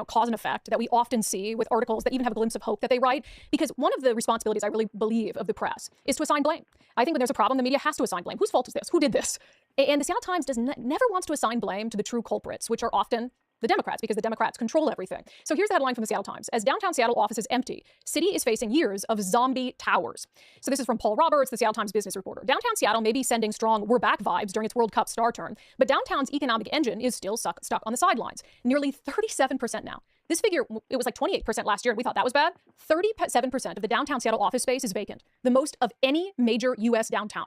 cause and effect that we often see with articles that even have a glimpse of hope that they write, because one of the responsibilities I really believe of the press is to assign blame. I think when there's a problem, the media has to assign blame. Whose fault is this? Who did this? And the Seattle Times never wants to assign blame to the true culprits, which are often the Democrats, because the Democrats control everything. So here's the headline from the Seattle Times. As downtown Seattle offices empty, city is facing years of zombie towers. So this is from Paul Roberts, the Seattle Times business reporter. Downtown Seattle may be sending strong "we're back" vibes during its World Cup star turn, but downtown's economic engine is still stuck on the sidelines. Nearly 37% now. This figure, it was like 28% last year, and we thought that was bad. 37% of the downtown Seattle office space is vacant, the most of any major U.S. downtown.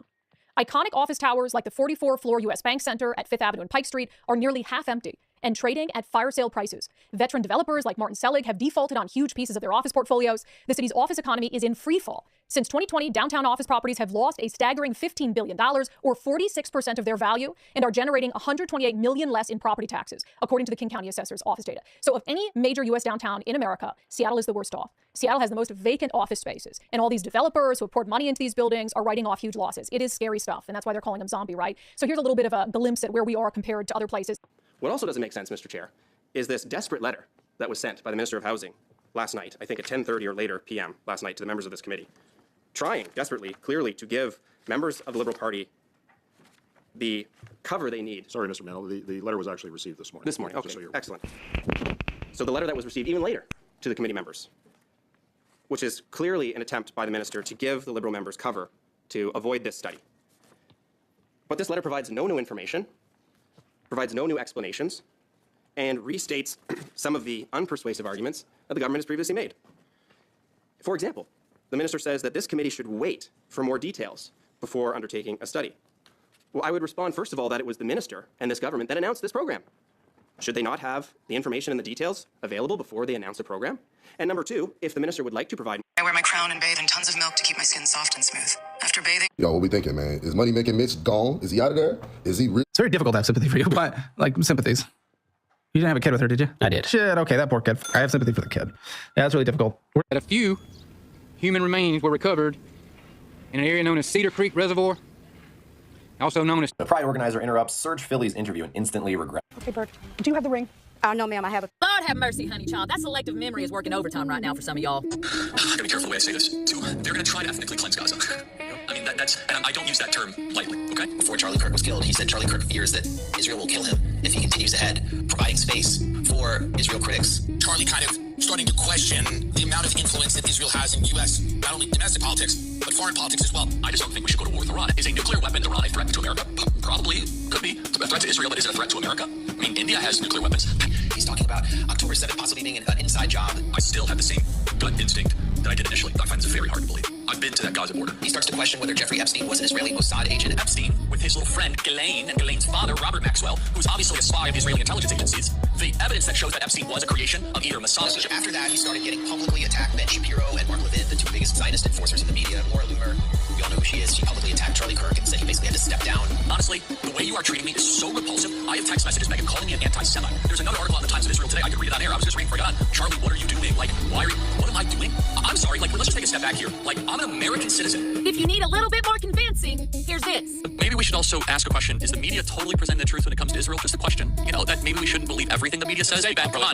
Iconic office towers like the 44-floor U.S. Bank Center at 5th Avenue and Pike Street are nearly half empty and trading at fire sale prices. Veteran developers like Martin Selig have defaulted on huge pieces of their office portfolios. The city's office economy is in free fall. Since 2020, downtown office properties have lost a staggering $15 billion, or 46% of their value, and are generating $128 million less in property taxes, according to the King County Assessor's office data. So of any major U.S. downtown in America, Seattle is the worst off. Seattle has the most vacant office spaces, and all these developers who have poured money into these buildings are writing off huge losses. It is scary stuff, and that's why they're calling them zombie, right? So here's a little bit of a glimpse at where we are compared to other places. What also doesn't make sense, Mr. Chair, is this desperate letter that was sent by the Minister of Housing last night, I think at 10:30 or later p.m. last night, to the members of this committee, trying desperately, clearly, to give members of the Liberal Party the cover they need. Sorry, Mr. Mennel, the letter was actually received this morning. This morning, okay, excellent. So the letter that was received even later to the committee members, which is clearly an attempt by the minister to give the Liberal members cover to avoid this study. But this letter provides no new information, provides no new explanations, and restates some of the unpersuasive arguments that the government has previously made. For example, the minister says that this committee should wait for more details before undertaking a study. Well, I would respond, first of all, that it was the minister and this government that announced this program. Should they not have the information and the details available before they announce a program? And number two, if the minister would like to provide... I wear my crown and bathe in tons of milk to keep my skin soft and smooth. After bathing... Yo, what we thinking, man? Is Money Making Mitch gone? Is he out of there? Is he... It's very difficult to have sympathy for you, but, like, sympathies. You didn't have a kid with her, did you? I did. Shit, okay, that poor kid. I have sympathy for the kid. Yeah, that's really difficult. A few human remains were recovered in an area known as Cedar Creek Reservoir, also known as... The Pride organizer interrupts Serge Philly's interview and instantly regrets. Okay, Bert, do you have the ring? No, ma'am, I have it. Lord have mercy, honey child. That selective memory is working overtime right now for some of y'all. I gotta be careful the way I say this, too. They're gonna try to ethnically cleanse Gaza. I mean, that's, and I don't use that term lightly, okay? Before Charlie Kirk was killed, he said Charlie Kirk fears that Israel will kill him if he continues ahead, providing space for Israel critics. Charlie kind of starting to question the amount of influence that Israel has in U.S., not only domestic politics, but foreign politics as well. I just don't think we should go to war with Iran. Is a nuclear weapon Iran a threat to America? Probably. Could be. A threat to Israel, but is it a threat to America? I mean, India has nuclear weapons. He's talking about October 7th possibly being an inside job. I still have the same gut instinct that I did initially. I find this very hard to believe. I've been to that Gaza border. He starts to question whether Jeffrey Epstein was an Israeli Mossad agent. Epstein, with his little friend Ghislaine, and Ghislaine's father, Robert Maxwell, who's obviously a spy of the Israeli intelligence agencies, the evidence that shows that Epstein was a creation of either Mossad... After that, he started getting publicly attacked Ben Shapiro and Mark Levin, the two biggest Zionist enforcers in the media. Laura Loomer, we all know who she is. She publicly attacked Charlie Kirk and said he basically had to step down. Honestly, the way you are treating me is so repulsive. I have text messages, Megan, calling me an anti-Semite. There's another article on the Times of Israel today. I could read it on air. I was just reading for God. Charlie, what are you doing? Like, why are you... What am I doing? I'm sorry. Like, let's just take a step back here. Like, I'm an American citizen. If you need a little bit more convincing, here's this. Maybe we should also ask a question. Is the media totally presenting the truth when it comes to Israel? Just a question. You know, that maybe we shouldn't believe everything the media says. Hey, Ben, come on.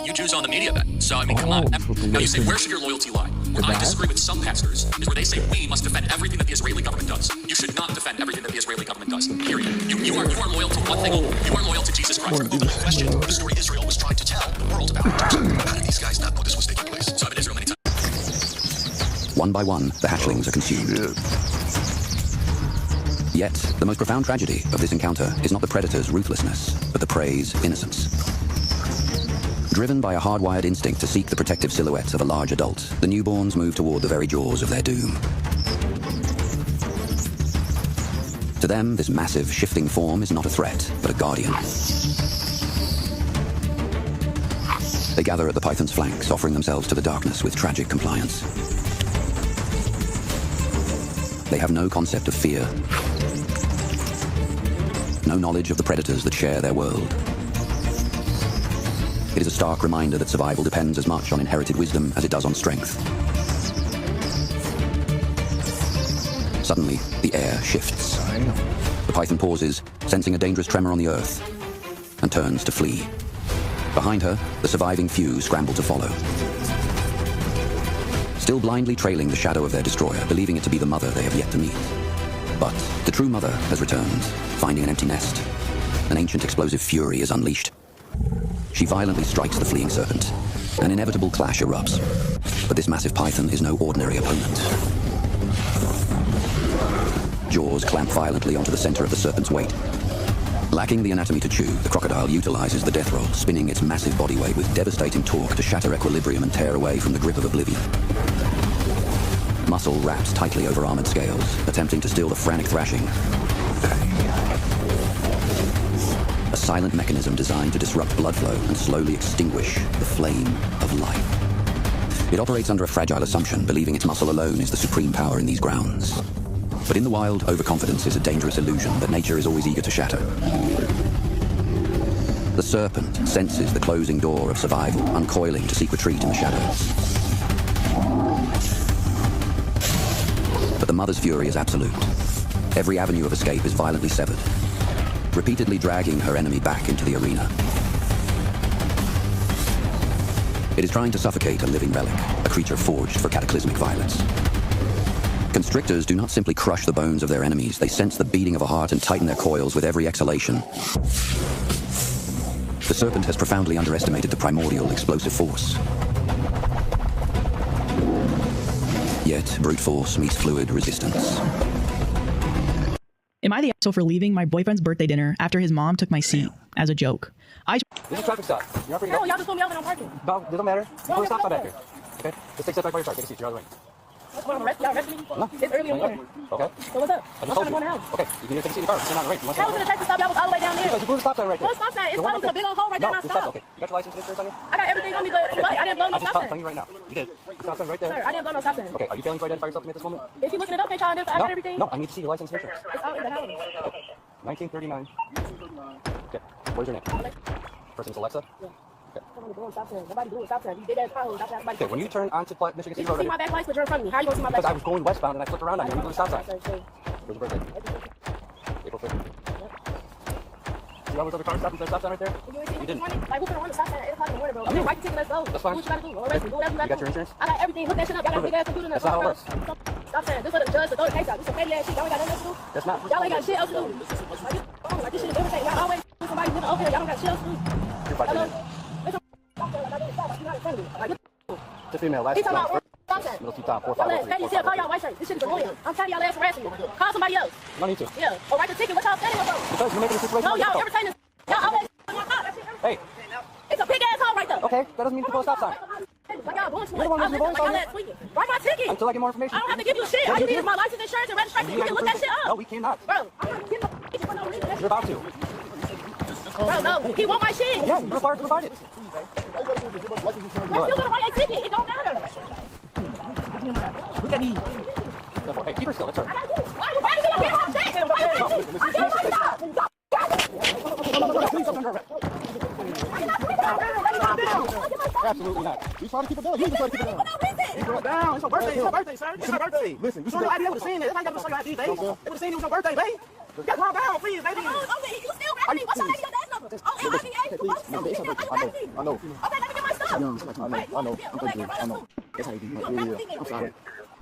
You Jews own the media, Ben. So, I mean, come on. Now you say, where should your loyalty lie? Where I disagree with some pastors is where they say we must defend everything that the Israeli government does. You should not defend everything that the Israeli government does. Period. You are loyal to one thing. You are loyal to Jesus Christ. Question the story Israel was trying to tell the world about. How did these guys not know this was taking place? So I've been in Israel many times. One by one, the hatchlings are consumed. Yet, the most profound tragedy of this encounter is not the predator's ruthlessness, but the prey's innocence. Driven by a hardwired instinct to seek the protective silhouette of a large adult, the newborns move toward the very jaws of their doom. To them, this massive, shifting form is not a threat, but a guardian. They gather at the python's flanks, offering themselves to the darkness with tragic compliance. They have no concept of fear, no knowledge of the predators that share their world. It is a stark reminder that survival depends as much on inherited wisdom as it does on strength. Suddenly, the air shifts. The python pauses, sensing a dangerous tremor on the earth, and turns to flee. Behind her, the surviving few scramble to follow. Still blindly trailing the shadow of their destroyer, believing it to be the mother they have yet to meet. But the true mother has returned, finding an empty nest. An ancient explosive fury is unleashed. She violently strikes the fleeing serpent. An inevitable clash erupts. But this massive python is no ordinary opponent. Jaws clamp violently onto the center of the serpent's weight. Lacking the anatomy to chew, the crocodile utilizes the death roll, spinning its massive body weight with devastating torque to shatter equilibrium and tear away from the grip of oblivion. Muscle wraps tightly over armored scales, attempting to still the frantic thrashing. A silent mechanism designed to disrupt blood flow and slowly extinguish the flame of life. It operates under a fragile assumption, believing its muscle alone is the supreme power in these grounds. But in the wild, overconfidence is a dangerous illusion that nature is always eager to shatter. The serpent senses the closing door of survival, uncoiling to seek retreat in the shadows. But the mother's fury is absolute. Every avenue of escape is violently severed, repeatedly dragging her enemy back into the arena. It is trying to suffocate a living relic, a creature forged for cataclysmic violence. Constrictors do not simply crush the bones of their enemies, they sense the beating of a heart and tighten their coils with every exhalation. The serpent has profoundly underestimated the primordial explosive force. Yet, brute force meets fluid resistance. Am I the asshole for leaving my boyfriend's birthday dinner after his mom took my seat as a joke? This is a traffic stop. You're not free to go. No, y'all just told me I was on parking. No, it doesn't matter. There's a stop sign back here. Okay? Just take a step back by your car. Take a seat. You're out of the way. Y'all arrested me? No. It's early in the morning. Okay. So what's up? I I'm trying to go in the house. Okay, you can either take a seat in your car or sit down the right. How was it a traffic stop? Y'all was all the way down there. Because you blew the stop sign right there. What stop sign? It's closed to a big old hole right there. No, I stopped. okay. You got your license and insurance on you? I got everything on me, but I didn't blow no I'm stop just sign. telling you right now. You did. Stop sign right there. Sir, I didn't blow no stop sign. Okay, are you failing to identify yourself to me at this moment? If you looking it up, can't y'all identify? I got everything. No, I need to see your license and insurance. It's out in the house. 1939. Okay, where's your name? First name's Alexa? Yeah. Nobody blew a stop sign. You did that stop sign. Okay, when you turn onto Michigan City You Road, see my back lights, but you're in front of me. How are you gonna see my back because I lights? was going westbound and I flipped around on you and you blew the stop sign. Where's your birthday? April 5th. You always over car stop and stop sign right there? You didn't. Like, who could run the stop sign at 8 o'clock in the morning, bro? I mean, why you taking us go? That's fine. What you gotta do? Arrest me. Do whatever you You gotta got your insurance? I got everything. Hook that shit up. Y'all got a big ass computer in there. That's not how it works. Stop saying. This for the judge to throw the case out. This some petty ass shit. Y'all ain't got nothing else to do. That's not. Y'all ain't got shit else to do. Like, this shit is irritating. Y'all always do somebody living over here. Y'all don't got shit else to do. You're fighting. It's a female. Last Stop middle two top. 4 Y'all 5 ass petty shit. Call y'all white shirt. This shit is annoying. I'm tired of y'all ass harassing me. Call somebody else. No need to. Yeah. Or write the ticket. What y'all standing for? Because you're making the situation. No, y'all irritating. Y'all always on my car. That shit Hey. It's a big ass hole right there. Okay, that doesn't mean you can pull a stop sign. Like y'all going too You're the one much. who's going Y'all so ass tweaking. Write my ticket. Until I get more information. I don't have to give you shit. All you need is my license, insurance, and registration. You can look that shit up. No, we cannot. Bro, I'm not getting no shit for no reason. You're about to. Bro, no. He want my shit. Yeah, you're required to provide it. I'm still gonna write a ticket. It don't matter. Look at me. Hey, keep her still. That's her. Why did you get my shit? I can't write that. Absolutely not. We try to keep it down. You try to keep it down. Keep it down. It's your birthday. It's your birthday, sir. It's your birthday. Listen, you should have ID. They would have seen it. They got to show your ID, babe. They would have seen it was your birthday, babe. Get calm down, please, baby. You still rapping me. What's your name? Your dad's number. Oh, I know. Okay, let me get my stuff. I know. I know. That's how you do it. Yeah. I'm sorry.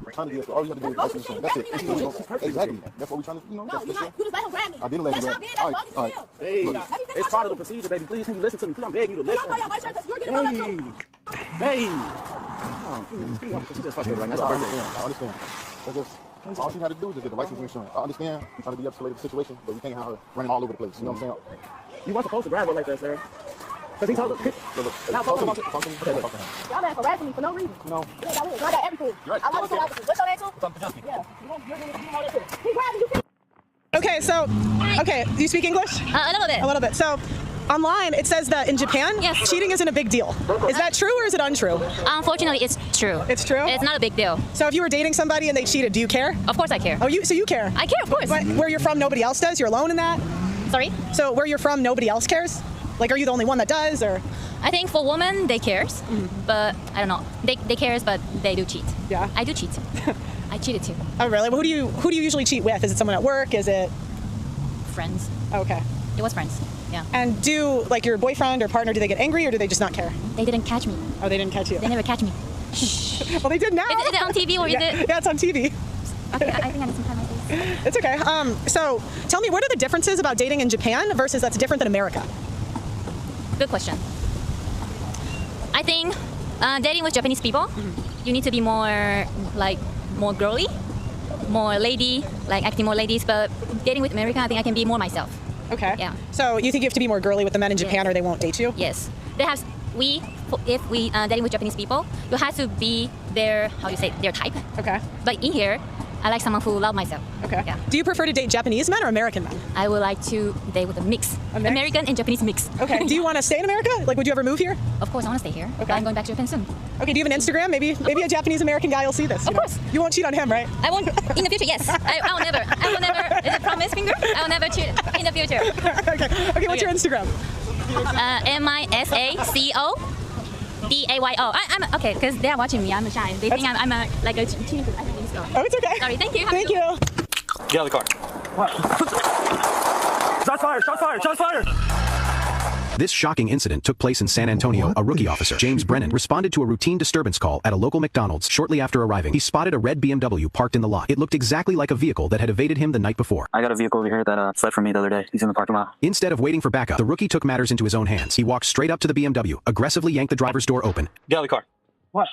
We're trying to do this. All you have to do is license insurance. That's it. Exactly. That's what we're trying to, No, that's you the shit. just let him grab me. I didn't let you grab me. All right. Hey, it's part of the procedure, baby. Please, can you listen to me? Please, I'm begging you to listen. Hey. She just fucking right now. I understand. That's just, all she had to do is just get the license insurance. I understand. I'm trying to de-escalate the situation, but we can't have her running all over the place. You know what I'm saying? You weren't supposed to grab her like that, sir. Because he told her. Now, talk to him. Y'all ass harassing me for no reason. No. Yeah, I got everything. I like the officers. What's your name, too? Yeah. You know this shit. He grabbing you. Okay, do you speak English? A little bit. A little bit. So, online it says that in Japan, cheating isn't a big deal. Is that true or is it untrue? Unfortunately, it's true. It's true? It's not a big deal. So if you were dating somebody and they cheated, do you care? Of course I care. Oh, so you care? I care, of course. But where you're from, nobody else does? You're alone in that? Sorry? So where you're from, nobody else cares? Like, are you the only one that does, or? I think for women, they cares, but I don't know. They cares, but they do cheat. Yeah. I do cheat. I cheated too. Oh, really? Well, who do you usually cheat with? Is it someone at work? Is it? Friends. Okay. It was friends. Yeah. And do like your boyfriend or partner, do they get angry or do they just not care? They didn't catch me. Oh, they didn't catch you. They never catch me. Well, they did now. Is it on TV or is it? Yeah, it's on TV. Okay, I think I need some time like this. It's okay. So tell me, what are the differences about dating in Japan versus that's different than America? Good question. I think dating with Japanese people, you need to be more girly, more lady, like acting more ladies. But dating with American, I think I can be more myself. Okay. Yeah. So you think you have to be more girly with the men in Japan, or they won't date you? Yes. If we dating with Japanese people, you have to be their their type. Okay. But in here, I like someone who love myself. Okay. Yeah. Do you prefer to date Japanese men or American men? I would like to date with a mix. American and Japanese mix. Okay. Do you want to stay in America? Like, would you ever move here? Of course, I want to stay here. Okay. But I'm going back to Japan soon. Okay. Do you have an Instagram? Maybe a Japanese American guy will see this. Of course. You won't cheat on him, right? I won't in the future. Yes. I will never. I will never. Is it promise finger? I will never cheat in the future. Okay. What's your Instagram? MISACO. DAYO. I'm okay because they are watching me. I'm shy. They think I'm a cheating. I think so. Oh, it's okay. Sorry. Thank you. Thank you. Get out of the car. Shots fired! Shots fired! Shots fired! This shocking incident took place in San Antonio. A rookie officer, James Brennan, responded to a routine disturbance call at a local McDonald's. Shortly after arriving, he spotted a red BMW parked in the lot. It looked exactly like a vehicle that had evaded him the night before. I got a vehicle over here that fled from me the other day. He's in the parking lot. Instead of waiting for backup, the rookie took matters into his own hands. He walked straight up to the BMW, aggressively yanked the driver's door open. Get out of the car. What?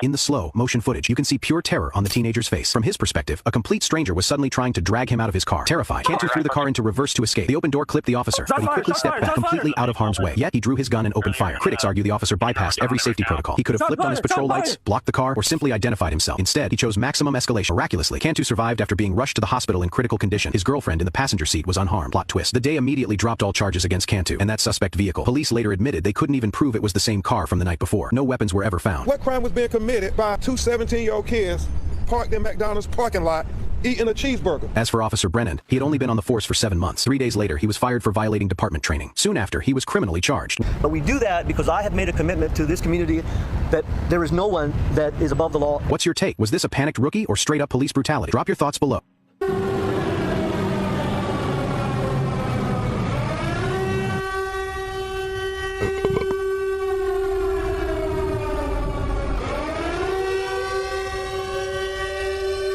In the slow motion footage, you can see pure terror on the teenager's face. From his perspective, a complete stranger was suddenly trying to drag him out of his car. Terrified, Cantu threw the car into reverse to escape. The open door clipped the officer, but he quickly stepped back, completely out of harm's way. Yet he drew his gun and opened fire. Critics argue the officer bypassed every safety protocol. He could have flipped on his patrol lights, blocked the car, or simply identified himself. Instead, he chose maximum escalation. Miraculously, Cantu survived after being rushed to the hospital in critical condition. His girlfriend in the passenger seat was unharmed. Plot twist. The DA immediately dropped all charges against Cantu and that suspect vehicle. Police later admitted they couldn't even prove it was the same car from the night before. No weapons were ever found. What crime was being committed by two 17-year-old kids parked in McDonald's parking lot eating a cheeseburger? As for Officer Brennan, he had only been on the force for 7 months. 3 days later, he was fired for violating department training. Soon after, he was criminally charged. But we do that because I have made a commitment to this community that there is no one that is above the law. What's your take? Was this a panicked rookie or straight up police brutality? Drop your thoughts below.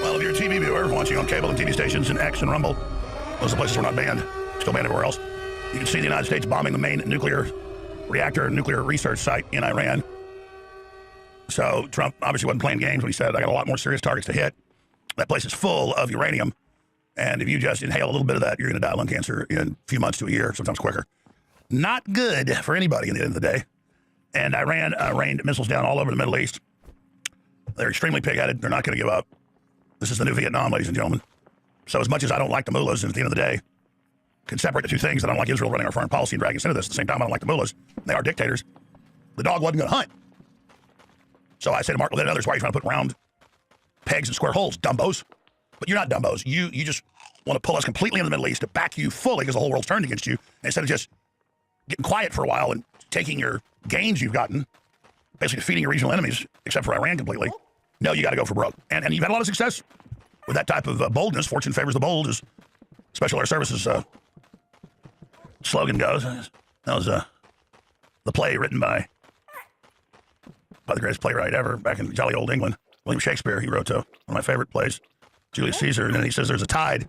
Well, if you're a TV viewer watching on cable and TV stations and X and Rumble, those are places we're not banned, still banned everywhere else. You can see the United States bombing the main nuclear reactor, nuclear research site in Iran. So Trump obviously wasn't playing games when he said, I got a lot more serious targets to hit. That place is full of uranium. And if you just inhale a little bit of that, you're going to die of lung cancer in a few months to a year, sometimes quicker. Not good for anybody at the end of the day. And Iran rained missiles down all over the Middle East. They're extremely pig-headed. They're not going to give up. This is the new Vietnam, ladies and gentlemen. So as much as I don't like the mullahs, and at the end of the day, can separate the two things. I don't like Israel running our foreign policy and dragging us into this. At the same time, I don't like the mullahs. They are dictators. The dog wasn't going to hunt. So I say to Mark Levin and others, why are you trying to put round pegs in square holes, dumbos? But you're not dumbos. You just want to pull us completely in the Middle East to back you fully because the whole world's turned against you. And instead of just getting quiet for a while and taking your gains you've gotten, basically defeating your regional enemies, except for Iran completely, no, you got to go for broke. And you've had a lot of success with that type of boldness. Fortune favors the bold, as Special Air Services slogan goes. That was the play written by the greatest playwright ever back in jolly old England, William Shakespeare. He wrote one of my favorite plays, Julius Caesar, and then he says there's a tide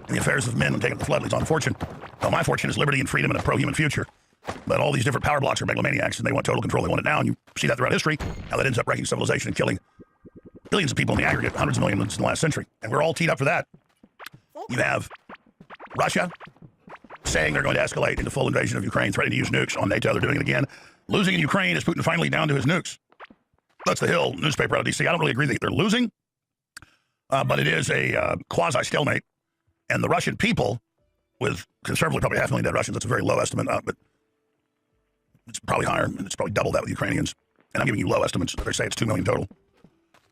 in the affairs of men when taken to the flood leads on fortune. Well, my fortune is liberty and freedom and a pro-human future. But all these different power blocks are megalomaniacs, and they want total control. They want it now, and you see that throughout history, how that ends up wrecking civilization and killing billions of people in the aggregate, hundreds of millions in the last century. And we're all teed up for that. You have Russia saying they're going to escalate into full invasion of Ukraine, threatening to use nukes on NATO. They're doing it again. Losing in Ukraine is Putin finally down to his nukes. That's the Hill newspaper out of D.C. I don't really agree that they're losing, but it is a quasi-stalemate. And the Russian people, with conservatively probably 500,000 dead Russians, that's a very low estimate, but it's probably higher, and it's probably double that with Ukrainians. And I'm giving you low estimates. They say it's 2 million total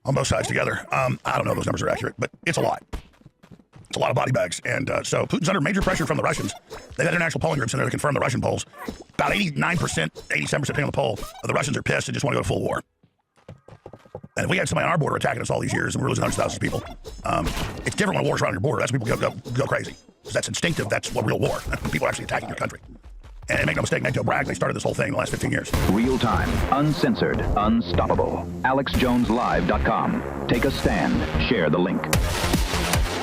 on both sides together. I don't know if those numbers are accurate, but it's a lot. It's a lot of body bags. And so Putin's under major pressure from the Russians. They've had international polling groups in there to confirm the Russian polls. About 89%, 87%, depending on the poll, of the Russians are pissed and just want to go to full war. And if we had somebody on our border attacking us all these years and we're losing hundreds of thousands of people, it's different when a war's right on your border. That's when people go crazy. Because that's instinctive. That's what real war. People are actually attacking your country. And make no mistake, NATO brag, they started this whole thing in the last 15 years. Real time, uncensored, unstoppable. AlexJonesLive.com. Take a stand. Share the link. Do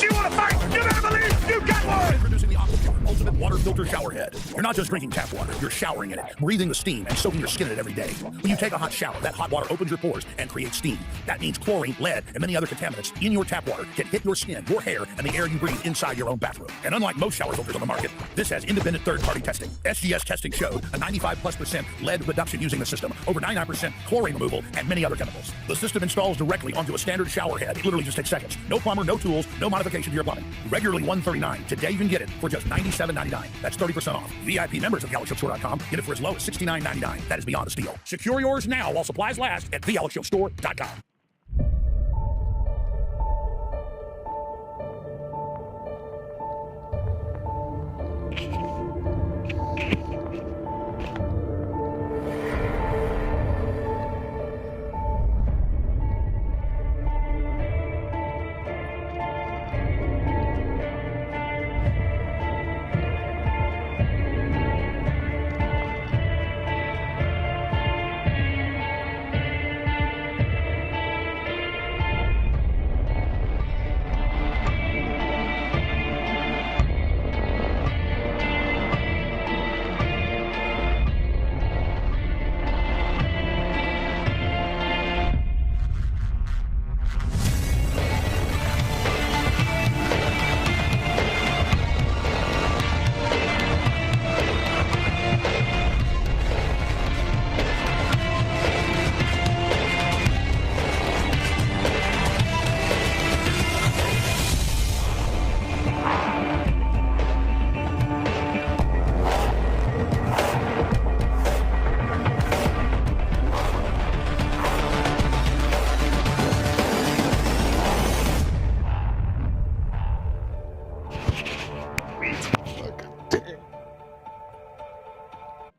you want to fight? You better believe you got one! Introducing the Aquapure Ultimate Water Filter Shower Head. You're not just drinking tap water, you're showering in it, breathing the steam, and soaking your skin in it every day. When you take a hot shower, that hot water opens your pores and creates steam. That means chlorine, lead, and many other contaminants in your tap water can hit your skin, your hair, and the air you breathe inside your own bathroom. And unlike most shower filters on the market, this has independent third-party testing. SGS testing showed a 95+% lead reduction using the system, over 99% chlorine removal, and many other chemicals. The system installs directly onto a standard shower head. It literally just takes seconds. No plumber, no tools, no modification to your plumbing. Regularly $139. Today you can get it for just $97.99. That's 30% off. VIP members of TheAlexShowStore.com get it for as low as $69.99. That is beyond a steal. Secure yours now while supplies last at TheAlexShowStore.com.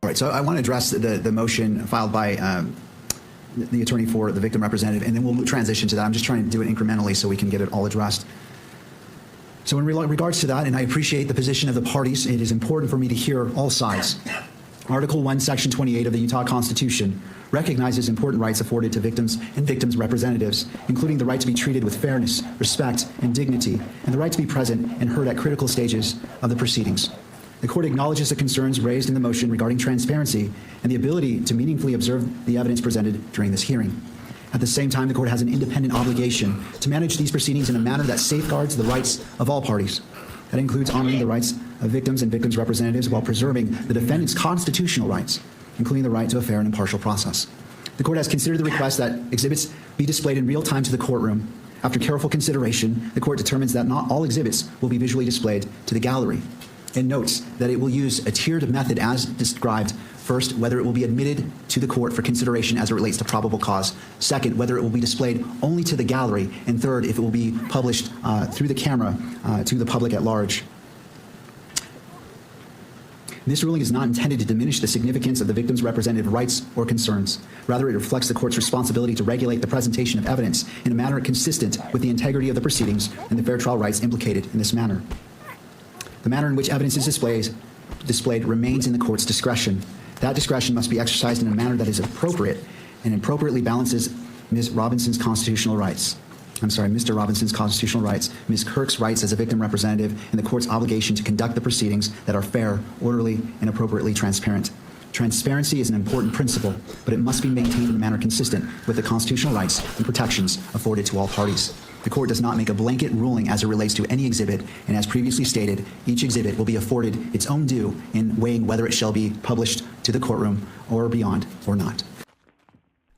All right, so I want to address the motion filed by the attorney for the victim representative, and then we'll transition to that. I'm just trying to do it incrementally so we can get it all addressed. So in regards to that, and I appreciate the position of the parties, it is important for me to hear all sides. Article 1, Section 28 of the Utah Constitution recognizes important rights afforded to victims and victims' representatives, including the right to be treated with fairness, respect, and dignity, and the right to be present and heard at critical stages of the proceedings. The court acknowledges the concerns raised in the motion regarding transparency and the ability to meaningfully observe the evidence presented during this hearing. At the same time, the court has an independent obligation to manage these proceedings in a manner that safeguards the rights of all parties. That includes honoring the rights of victims and victims' representatives while preserving the defendant's constitutional rights, including the right to a fair and impartial process. The court has considered the request that exhibits be displayed in real time to the courtroom. After careful consideration, the court determines that not all exhibits will be visually displayed to the gallery, and notes that it will use a tiered method as described. First, whether it will be admitted to the court for consideration as it relates to probable cause. Second, whether it will be displayed only to the gallery. And third, if it will be published through the camera to the public at large. This ruling is not intended to diminish the significance of the victim's representative rights or concerns. Rather, it reflects the court's responsibility to regulate the presentation of evidence in a manner consistent with the integrity of the proceedings and the fair trial rights implicated in this manner. The manner in which evidence is displayed remains in the court's discretion. That discretion must be exercised in a manner that is appropriate and appropriately balances Mr. Robinson's constitutional rights, Ms. Kirk's rights as a victim representative, and the court's obligation to conduct the proceedings that are fair, orderly, and appropriately transparent. Transparency is an important principle, but it must be maintained in a manner consistent with the constitutional rights and protections afforded to all parties. The court does not make a blanket ruling as it relates to any exhibit, and as previously stated, each exhibit will be afforded its own due in weighing whether it shall be published to the courtroom or beyond or not.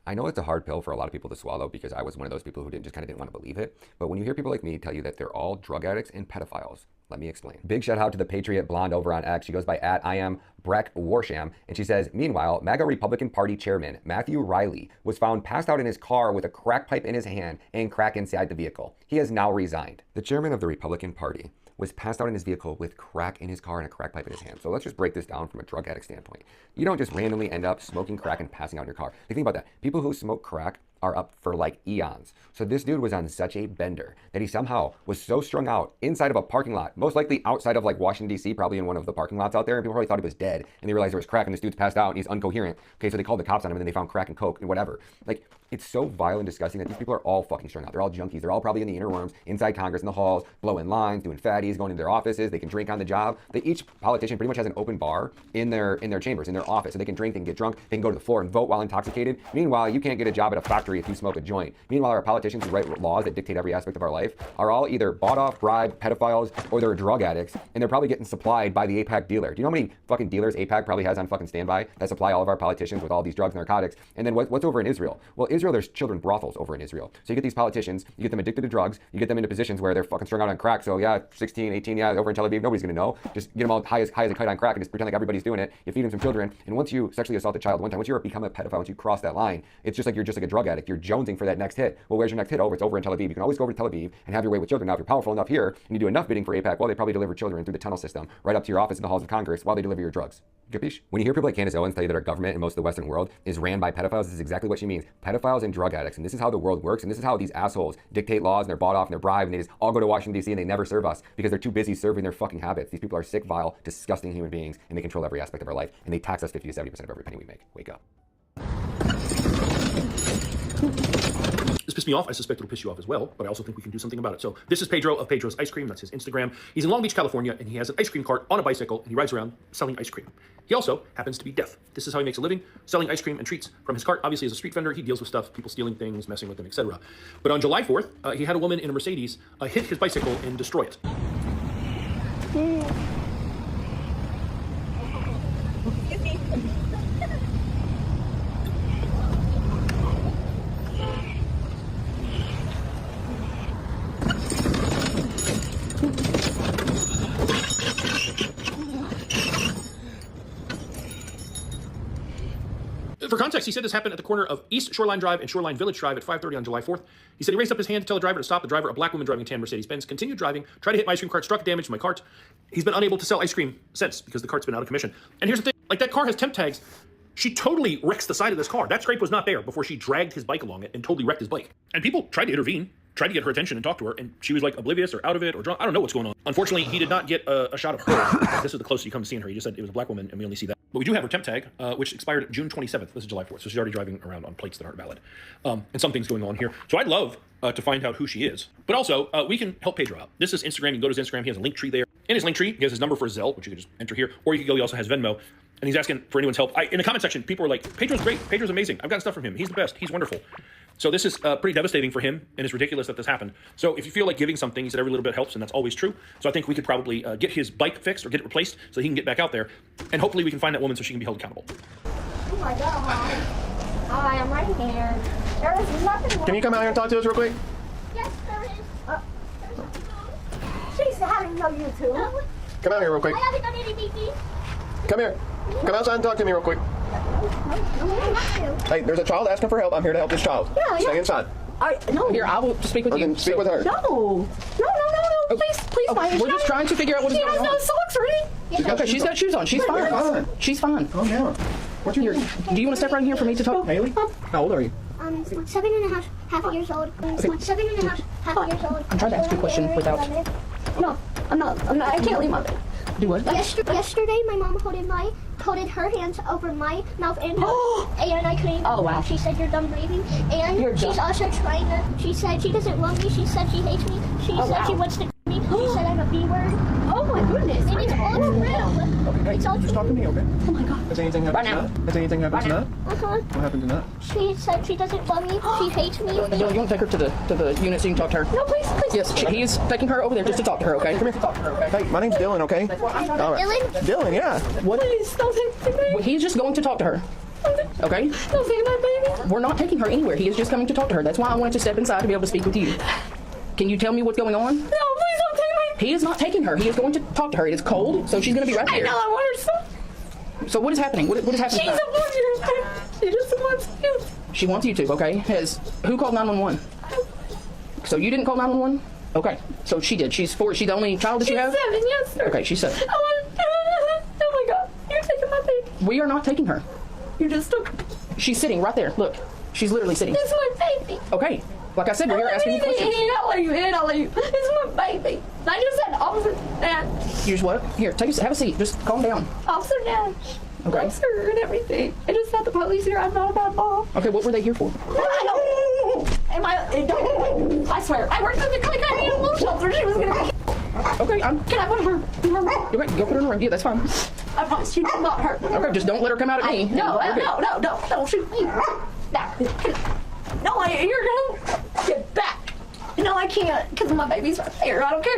I know it's a hard pill for a lot of people to swallow because I was one of those people who didn't want to believe it. But when you hear people like me tell you that they're all drug addicts and pedophiles, let me explain. Big shout out to the Patriot Blonde over on X. She goes by @IamBreckWarsham, and she says, meanwhile, MAGA Republican Party Chairman Matthew Riley was found passed out in his car with a crack pipe in his hand and crack inside the vehicle. He has now resigned. The chairman of the Republican Party was passed out in his vehicle with crack in his car and a crack pipe in his hand. So let's just break this down from a drug addict standpoint. You don't just randomly end up smoking crack and passing out in your car. Think about that. People who smoke crack are up for like eons. So this dude was on such a bender that he somehow was so strung out inside of a parking lot, most likely outside of like Washington, D.C., probably in one of the parking lots out there, and people probably thought he was dead, and they realized there was crack, and this dude's passed out, and he's incoherent. Okay, so they called the cops on him, and then they found crack and coke and whatever. Like, it's so vile and disgusting that these people are all fucking strung out. They're all junkies. They're all probably in the inner rooms, inside Congress, in the halls, blowing lines, doing fatties, going into their offices. They can drink on the job. Each politician pretty much has an open bar in their chambers, in their office, so they can drink, they can get drunk, they can go to the floor and vote while intoxicated. Meanwhile, you can't get a job at a factory if you smoke a joint. Meanwhile, our politicians who write laws that dictate every aspect of our life are all either bought off, bribed, pedophiles, or they're drug addicts, and they're probably getting supplied by the AIPAC dealer. Do you know how many fucking dealers AIPAC probably has on fucking standby that supply all of our politicians with all these drugs, narcotics? And then what's over in Israel? Well, Israel, there's children brothels over in Israel. So you get these politicians, you get them addicted to drugs, you get them into positions where they're fucking strung out on crack. So yeah, 16, 18, yeah, over in Tel Aviv, nobody's gonna know. Just get them all high as a kite on crack and just pretend like everybody's doing it. You feed them some children, and once you sexually assault a child one time, once you become a pedophile, once you cross that line, it's just like you're just like a drug addict. You're jonesing for that next hit. Well, where's your next hit? Oh, it's over in Tel Aviv. You can always go over to Tel Aviv and have your way with children. Now, if you're powerful enough here and you do enough bidding for AIPAC, well, they probably deliver children through the tunnel system right up to your office in the halls of Congress while they deliver your drugs. Capiche? When you hear people like Candace Owens tell you that our government and most of the Western world is ran by pedophiles, this is exactly what she means. Pedophiles and drug addicts. And this is how the world works. And this is how these assholes dictate laws, and they're bought off and they're bribed, and they just all go to Washington, D.C. and they never serve us because they're too busy serving their fucking habits. These people are sick, vile, disgusting human beings, and they control every aspect of our life. And they tax us 50 to 70% of every penny we make. Wake up. This pissed me off. I suspect it'll piss you off as well, but I also think we can do something about it. So this is Pedro of Pedro's Ice Cream. That's his Instagram. He's in Long Beach, California, and he has an ice cream cart on a bicycle, and he rides around selling ice cream. He also happens to be deaf. This is how he makes a living, selling ice cream and treats from his cart. Obviously, as a street vendor, he deals with stuff, people stealing things, messing with them, etc. But on July 4th, he had a woman in a Mercedes hit his bicycle and destroy it. For context, he said this happened at the corner of East Shoreline Drive and Shoreline Village Drive at 5:30 on July 4th. He said he raised up his hand to tell the driver to stop. The driver, a black woman driving a tan Mercedes-Benz, continued driving, tried to hit my ice cream cart, struck damage to my cart. He's been unable to sell ice cream since because the cart's been out of commission. And here's the thing, like that car has temp tags. She totally wrecks the side of this car. That scrape was not there before she dragged his bike along it and totally wrecked his bike. And people tried to intervene, tried to get her attention and talk to her, and she was like oblivious or out of it or drunk. I don't know what's going on. Unfortunately, he did not get a shot of her. This is the closest you come to seeing her. He just said it was a black woman, and we only see that. But we do have her temp tag, which expired June 27th. This is July 4th, so she's already driving around on plates that aren't valid. And something's going on here. So I'd love to find out who she is. But also, we can help Pedro out. This is Instagram. You can go to his Instagram. He has a link tree there. In his link tree, he has his number for Zelle, which you can just enter here. Or you can go, he also has Venmo. And he's asking for anyone's help. In the comment section, people are like, Pedro's great. Pedro's amazing. I've gotten stuff from him. He's the best. He's wonderful. So this is pretty devastating for him, and it's ridiculous that this happened. So if you feel like giving something, he said every little bit helps, and that's always true. So I think we could probably get his bike fixed or get it replaced so he can get back out there. And hopefully we can find that woman so she can be held accountable. Oh my God. Hi, I'm right here. There is nothing. Can you come out here and talk to us real quick? Yes, there is. She's having no YouTube. No. Come out here real quick. I haven't done any BT. Come here. Come outside and talk to me real quick. Hey, there's a child asking for help. I'm here to help this child. Yeah, Stay inside. No. Here, I will speak with you. Speak with her. No. Please, we're just trying to figure out what is going on. She has no socks or anything. Okay, she's got shoes on. She's fine. She's fine. Calm down. What's your Do you want to step right in here for me to talk? Haley? How old are you? 7.5 years old. 7.5 years old. I'm trying to ask you a question without... No, I'm not. I can't leave my bed. Do what? Yesterday, my mom holded her hands over my mouth and nose, and I couldn't even wow. She said, you're done breathing. And she's also trying to, she said she doesn't love me. She said she hates me. She said she wants to me. She said I'm a B-word. Oh my goodness. And it's all true. Okay, it's all just talk to me, okay? Oh my God. Has anything happened to that? Has anything happened to that? What happened to that? She said she doesn't love me. She hates me. You want to take her to the unit so you can talk to her? No, please. Yes, he's taking her over there just to talk to her, okay? Come here to talk to her, okay? Hey, my name's Dylan, okay? All right. Dylan, yeah. What? Please, don't take me. He's just going to talk to her. Okay? Don't take my baby. We're not taking her anywhere. He is just coming to talk to her. That's why I wanted to step inside to be able to speak with you. Can you tell me what's going on? No, please don't take my... He is not taking her. He is going to talk to her. It is cold, so she's going to be right there. I know, I want her so... So what is happening? What is happening? She's a monster. She just wants you. She wants YouTube, okay? Who called 911? So you didn't call 911? Okay. So she did. She's 4. She's the only child that you have? She's 7, yes, sir. Okay, she's 7. Oh my God. You're taking my baby. We are not taking her. You just took... She's sitting right there. Look. She's literally sitting. This is my baby. Okay. Like I said, we're here asking you questions. I'll let you in. I'll let you. This is my baby. I just said Officer Nash. You just what? Here, have a seat. Just calm down. Officer Nash. Okay. Officer and everything. I just had the police here. I'm not a bad mom. Okay, what were they here for? I don't. I swear. I worked at the clinic. I animal shelter. She was gonna. Okay, Can I put her in her room? Okay, go put her in the room. Yeah, that's fine. I promise you, not her. Okay, just don't let her come out at me. No, don't shoot me. No, you're gonna get back. No, I can't, because my baby's right there. I don't care.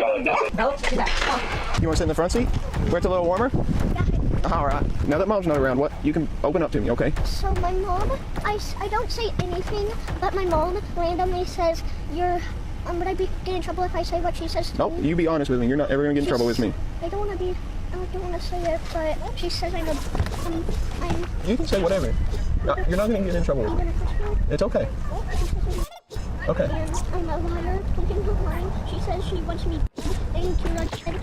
No, get back. You want to sit in the front seat? Where it's a little warmer? Yeah. All right. Now that mom's not around, what? You can open up to me, okay? So my mom, I don't say anything, but my mom randomly says, would I get in trouble if I say what she says to Nope, me? you be honest with me. You're not ever going to get in trouble with me. I don't want to say it, but she says I'm You can say whatever. No, you're not going to get in trouble with me. It's okay. Okay. I'm a liar. Looking for mine. She says she wants me in kindergarten.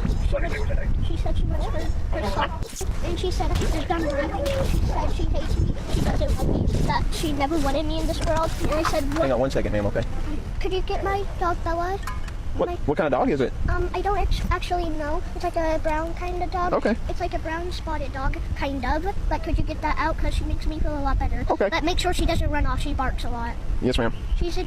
She said she wants herself. And she said she's done rapping. She said she hates me. She doesn't love me. That she never wanted me in this world. And I said, what? Hang on 1 second, ma'am, okay? Could you get my dog Bella? What kind of dog is it? I don't actually know. It's like a brown kind of dog. Okay. It's like a brown spotted dog, kind of. But could you get that out? Because she makes me feel a lot better. Okay. But make sure she doesn't run off. She barks a lot. Yes, ma'am. She's a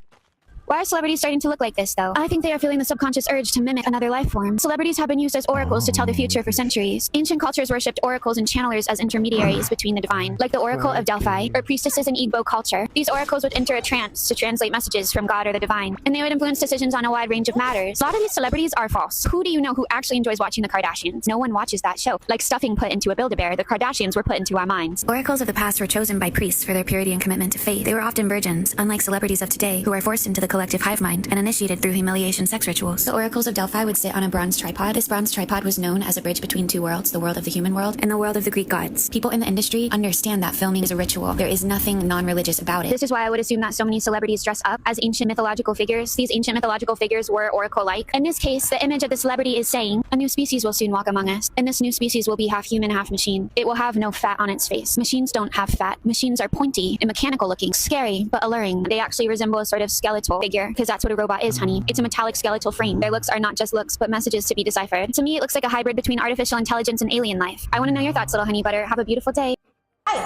Why are celebrities starting to look like this, though? I think they are feeling the subconscious urge to mimic another life form. Celebrities have been used as oracles to tell the future for centuries. Ancient cultures worshipped oracles and channelers as intermediaries between the divine, like the Oracle of Delphi, or priestesses in Igbo culture. These oracles would enter a trance to translate messages from God or the divine, and they would influence decisions on a wide range of matters. A lot of these celebrities are false. Who do you know who actually enjoys watching the Kardashians? No one watches that show. Like stuffing put into a Build-A-Bear, the Kardashians were put into our minds. Oracles of the past were chosen by priests for their purity and commitment to faith. They were often virgins, unlike celebrities of today, who are forced into the collective hive mind and initiated through humiliation sex rituals. The oracles of Delphi would sit on a bronze tripod. This bronze tripod was known as a bridge between two worlds, the world of the human world and the world of the Greek gods. People in the industry understand that filming is a ritual. There is nothing non-religious about it. This is why I would assume that so many celebrities dress up as ancient mythological figures. These ancient mythological figures were oracle-like. In this case, the image of the celebrity is saying, a new species will soon walk among us, and this new species will be half human, half machine. It will have no fat on its face. Machines don't have fat. Machines are pointy and mechanical looking, scary, but alluring. They actually resemble a sort of skeletal figure, because that's what a robot is, honey. It's a metallic skeletal frame. Their looks are not just looks, but messages to be deciphered. To me, it looks like a hybrid between artificial intelligence and alien life. I want to know your thoughts, little honey butter. Have a beautiful day. Hi.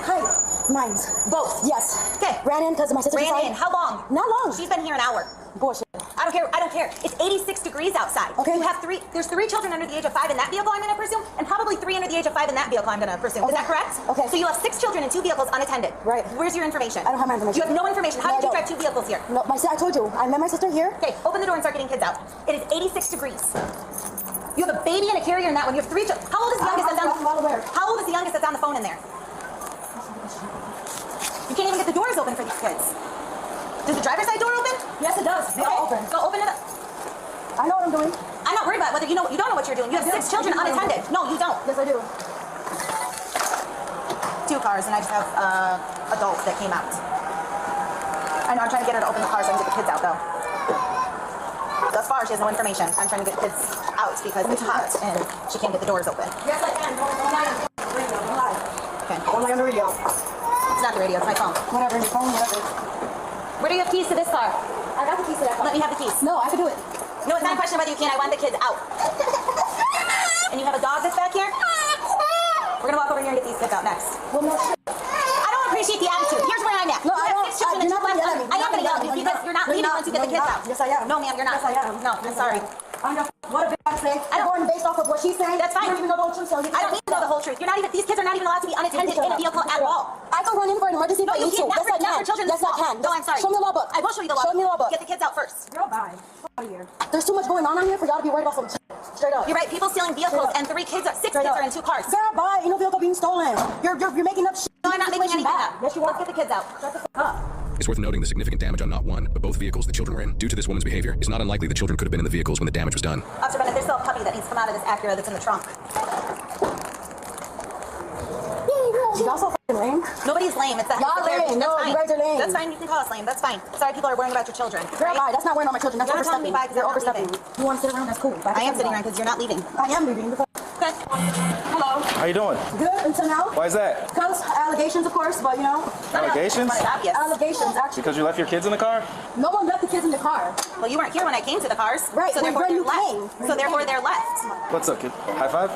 Mine's. Both. Yes. Okay. Ran in because my sister Ran in. How long? Not long. She's been here an hour. Bullshit. I don't care. It's 86 degrees outside. Okay. You have there's 3 children under the age of 5 in that vehicle, I'm gonna presume, and probably 3 under the age of 5 in that vehicle, I'm gonna presume. Okay. Is that correct? Okay. So you have 6 children in 2 vehicles unattended. Right. Where's your information? I don't have my information. You have no information. How did you drive 2 vehicles here? No, I told you. I met my sister here. Okay, open the door and start getting kids out. It is 86 degrees. You have a baby and a carrier in that one. You have 3 children. How old is the youngest that's on the phone? How old is the youngest that's on the phone in there? You can't even get the doors open for these kids. Does the driver's side door open? Yes, it does. They all open. Go open it up. I know what I'm doing. I'm not worried about whether you know. You don't know what you're doing. You have 6 children unattended. No, you don't. Yes, I do. 2 cars, and I just have adults that came out. I know. I'm trying to get her to open the car so I can get the kids out, though. Thus far, she has no information. I'm trying to get the kids out because it's hot and she can't get the doors open. Yes, I can. Don't lie. Radio. Don't lie. Okay. Don't lie on the radio. It's not the radio. It's my phone. Whatever. Your phone. Whatever. Where do you have keys to this car? I got the keys to that car. Let me have the keys. No, I can do it. No, it's not a question of whether you can. I want the kids out. And you have a dog that's back here? We're gonna walk over here and get these kids out next. Well, no shit. I don't appreciate the attitude. Here's where I'm at. No, I don't. You're not gonna yell at me. I am gonna yell at you because you're not leaving once you get the kids out. Yes, I am. No, ma'am, you're not. Yes, I am. No, I'm sorry. I know. What did I say? I'm going based off of what she's saying. That's fine. You don't even know the whole truth, so I don't need to know the whole truth. You're not even. These kids are not even allowed to be unattended in a vehicle at all. I can run in for an emergency if I need to. Yes, I can. Children Yes, I can. No, I'm sorry. Show me the law book. I will show you the law book. Show me the law book. Get the kids out first. Girl, bye. Out of here. There's too much going on here for y'all to be worried about some straight up. You're right. People stealing vehicles and 6 kids are in 2 cars. Girl, bye. Ain't no vehicle being stolen. You're making up shit. No, I'm not making anything up. Yes, you are. Let's get the kids out. Shut the fuck up. It's worth noting the significant damage on not one, but both vehicles the children were in. Due to this woman's behavior, it's not unlikely the children could have been in the vehicles when the damage was done. Officer Bennett, there's still a puppy that needs to come out of this Acura that's in the trunk. Y'all so fucking lame. Nobody's lame. It's that. Y'all lame. No, you guys are lame. That's fine. You can call us lame. That's fine. Sorry, people are worrying about your children. Girl, bye. That's not worrying about my children. That's You're not telling me overstepping. bye because You're I'm not overstepping. leaving. You want to sit around? That's cool. I am sitting around because you're not leaving. I am leaving. Okay. Hello. Hello. How you doing? Good until now. Why is that? Because allegations, of course, but you know. Allegations? Allegations, actually. Because you left your kids in the car? No one left the kids in the car. Well, you weren't here when I came to the cars. Right. So therefore they're left. So therefore they're left. What's up, kid? High five?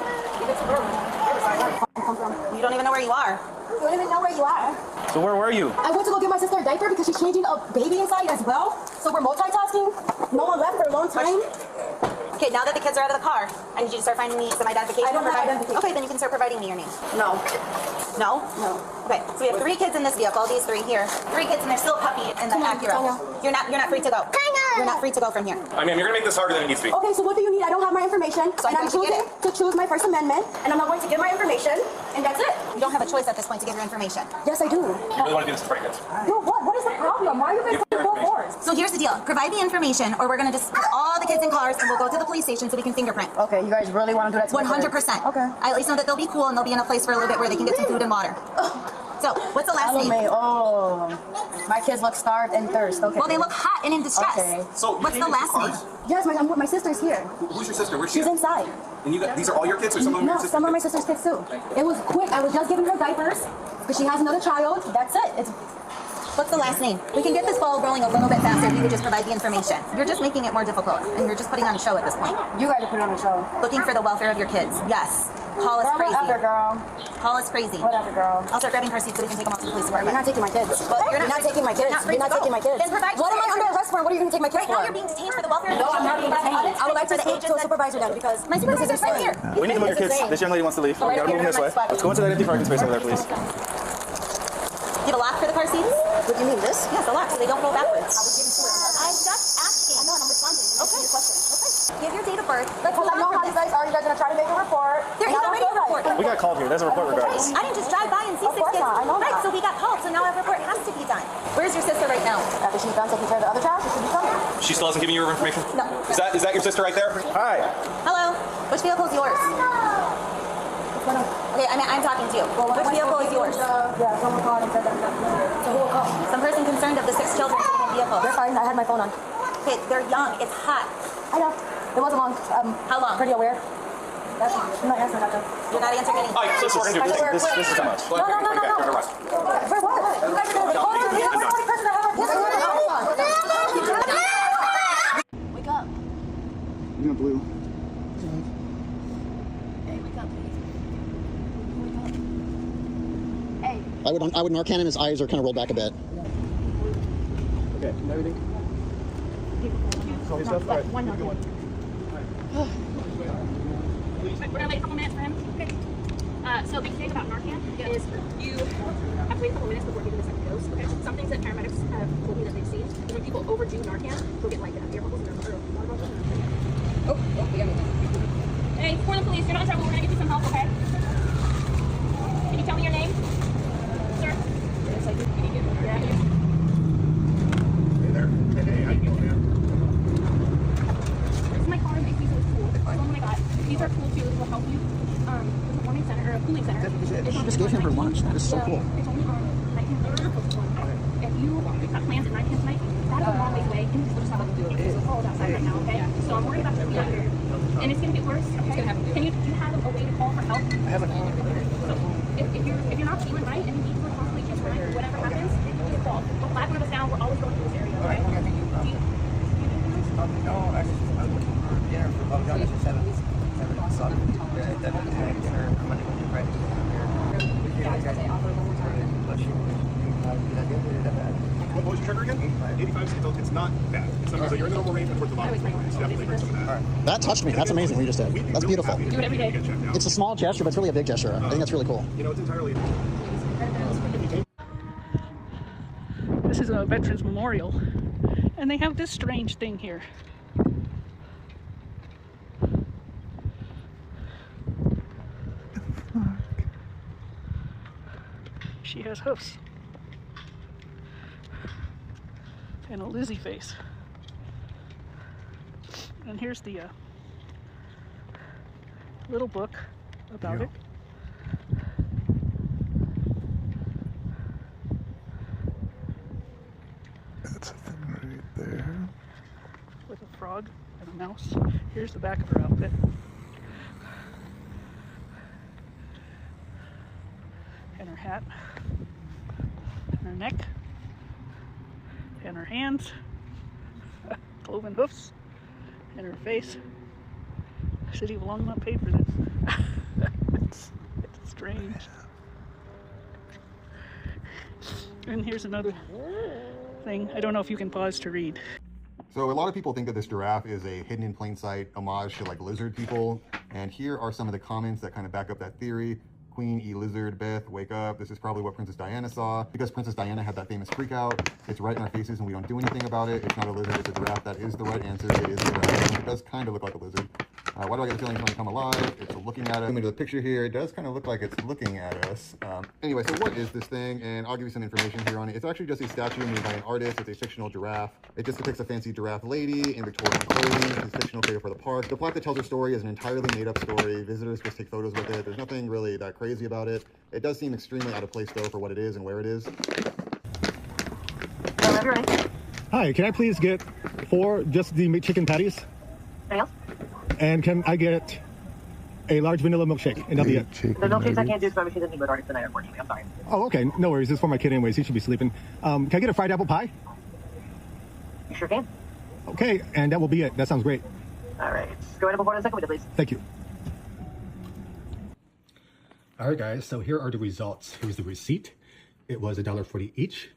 You don't even know where you are. You don't even know where you are. So where were you? I went to go get my sister a diaper because she's changing a baby inside as well. So we're multitasking. No one left for a long time. Okay, now that the kids are out of the car, I need you to start finding me some identification. I don't have identification. Okay, then you can start providing me your name. No. No? No. Okay, so we have 3 kids in this vehicle, these 3 here. 3 kids and they're still puppy in the Acura. You're not free to go. You're not free to go from here. I mean, you're gonna make this harder than it needs to be. Okay, so what do you need? I don't have my information. So and I'm choosing to choose my First Amendment, and I'm not going to give my information, and that's it. You don't have a choice at this point to give your information. Yes, I do. You really want to do this to break it? No, what is the problem? Why are you guys putting full force? So here's the deal. Provide the information or we're gonna just put all the kids in cars and we'll go to the police station so we can fingerprint. Okay, you guys really want to do that to 100%. Okay. I at least know that they'll be cool and they'll be in a place for a little bit where they can get some food and water. So, what's the last name? Oh, my kids look starved and thirst. Okay. Well, they look hot and in distress. Okay. So, what's the last name? Yes, my sister's here. Who's your sister? Where's she She's at? inside. And you got, these are all your kids or some of them? No, some of my sister's kids too. It was quick. I was just giving her diapers because she has another child. That's it. What's the last name? We can get this ball rolling a little bit faster if you could just provide the information. You're just making it more difficult, and you're just putting on a show at this point. You guys are putting on a show. Looking for the welfare of your kids. Yes. Call us Girl, crazy. whatever, girl. Call us crazy. Whatever, girl. I'll start grabbing car seats so we can take them off to the police department. You're not taking my kids. Well, You're not taking my kids. You're not taking my kids. Then provide. What am I under arrest for? What are you going to take my kids Right for? now you're being detained for the welfare of No, I'm not being detained. I would like to speak to a supervisor then because my supervisor's right here. We need to move your kids. This young lady wants to leave. We gotta move them this way. Let's go into that empty parking space over there, please. You have a lock for the car seats? What do you mean, this? Yes, a lock so they don't roll backwards. I was giving to her. I'm just asking. I know, and I'm responding. Okay. Your question. Okay. Give your date of birth. Because I know how you guys are. You guys are going to try to make a report. There is already a report. We got called here. There's a report regardless. I didn't just drive by and see Of 6 course kids. not. I know right, that. so we got called, so now a report has to be done. Where's your sister right now? After she's done taking care of the other child, she should be coming. She still hasn't given you her information? No. Is that your sister right there? Hi. Hello. Which vehicle is yours? Okay, I'm talking to you. Which vehicle is yours? Yeah, someone called and said that. So who will call? Some person concerned of the 6 children sitting in the vehicle. They're fine. I had my phone on. Okay, they're young. It's hot. I know. It wasn't long. How long? Pretty aware. I'm not answering that though. You're not answering anything. All right, this is what we're gonna do. This is too much. No. You're arrested. For what? You guys are going to hold on. You're the only person that ever put Wake up. You're blue. Hey, wake up, please. Wake up. Hey. I would Narcan him. His eyes are kind of rolled back a bit. Okay, everything? All stuff? All right. One Narcan. We're going to wait a couple minutes for him. Okay. So the thing about Narcan is you have to wait a couple minutes before giving the second dose. Okay. Some things that paramedics have told me that they've seen is when people overdo Narcan, they'll get like air bubbles in their water bubbles. Oh, we got it. Hey, for the police, you're not in trouble. We're going to get you some help, okay? Can you tell me your name? Sir? Yeah. Hey there. Hey, how you doing, man? This is my car and big piece of tool. Oh my god. These are cool too. This will help you. There's a warming center or a cooling center. She just gave him her lunch. That is so cool. It's only on 1930. If you got plans at 9 p.m. tonight, that's a long way away. And we'll just have to do it. It's cold outside right now, okay? So I'm worried about the weather. And it's gonna get worse, okay? Do you have a way to call for help? I have a call. So if you're not feeling right and you need to constantly just right, whatever happens, just call. Don't flag one of us down. We're always going through this area, okay? Do you No, actually, I was looking for dinner for Bob Johnson at 7 o'clock. That doesn't have dinner. I'm going to go get ready. What was your trigger again? 85. It's not bad. It's not, so you're in the normal range, but towards the bottom. It's definitely hurt some of that. That touched me. That's amazing what you just did. That's beautiful. do it every day? It's a small gesture, but it's really a big gesture. I think that's really cool. You know, it's entirely. This is a Veterans Memorial, and they have this strange thing here. She has hoofs and a Lizzie face. And here's the little book about it. That's a thing right there. With a frog and a mouse. Here's the back of her outfit. hat, and her neck, and her hands, cloven hoofs, and her face. City will long not pay for this. It's strange. And here's another thing. I don't know if you can pause to read. So a lot of people think that this giraffe is a hidden in plain sight homage to like lizard people. And here are some of the comments that kind of back up that theory. Queen E Lizard, Beth, wake up. This is probably what Princess Diana saw. Because Princess Diana had that famous freak out. It's right in our faces and we don't do anything about it. It's not a lizard, it's a giraffe. That is the right answer. It is a giraffe. It does kind of look like a lizard. Why do I get the feeling it's going to come alive? It's looking at us. Into the picture here, it does kind of look like it's looking at us. Anyway, so what is this thing? And I'll give you some information here on it. It's actually just a statue made by an artist. It's a fictional giraffe. It just depicts a fancy giraffe lady in Victorian clothing. It's fictional created for the park. The plaque that tells her story is an entirely made-up story. Visitors just take photos with it. There's nothing really that crazy about it. It does seem extremely out of place, though, for what it is and where it is. Hi, can I please get 4 just the chicken patties? Anything else? And can I get a large vanilla milkshake? And that'll be it. The milkshakes I can't do because my machine doesn't go dark tonight, unfortunately. I'm sorry. Oh, okay. No worries. This is for my kid anyways. He should be sleeping. Can I get a fried apple pie? You sure can. Okay, and that will be it. That sounds great. All right. Go ahead and report in a second with it, please. Thank you. All right, guys. So here are the results. Here's the receipt. It was $1.40 each.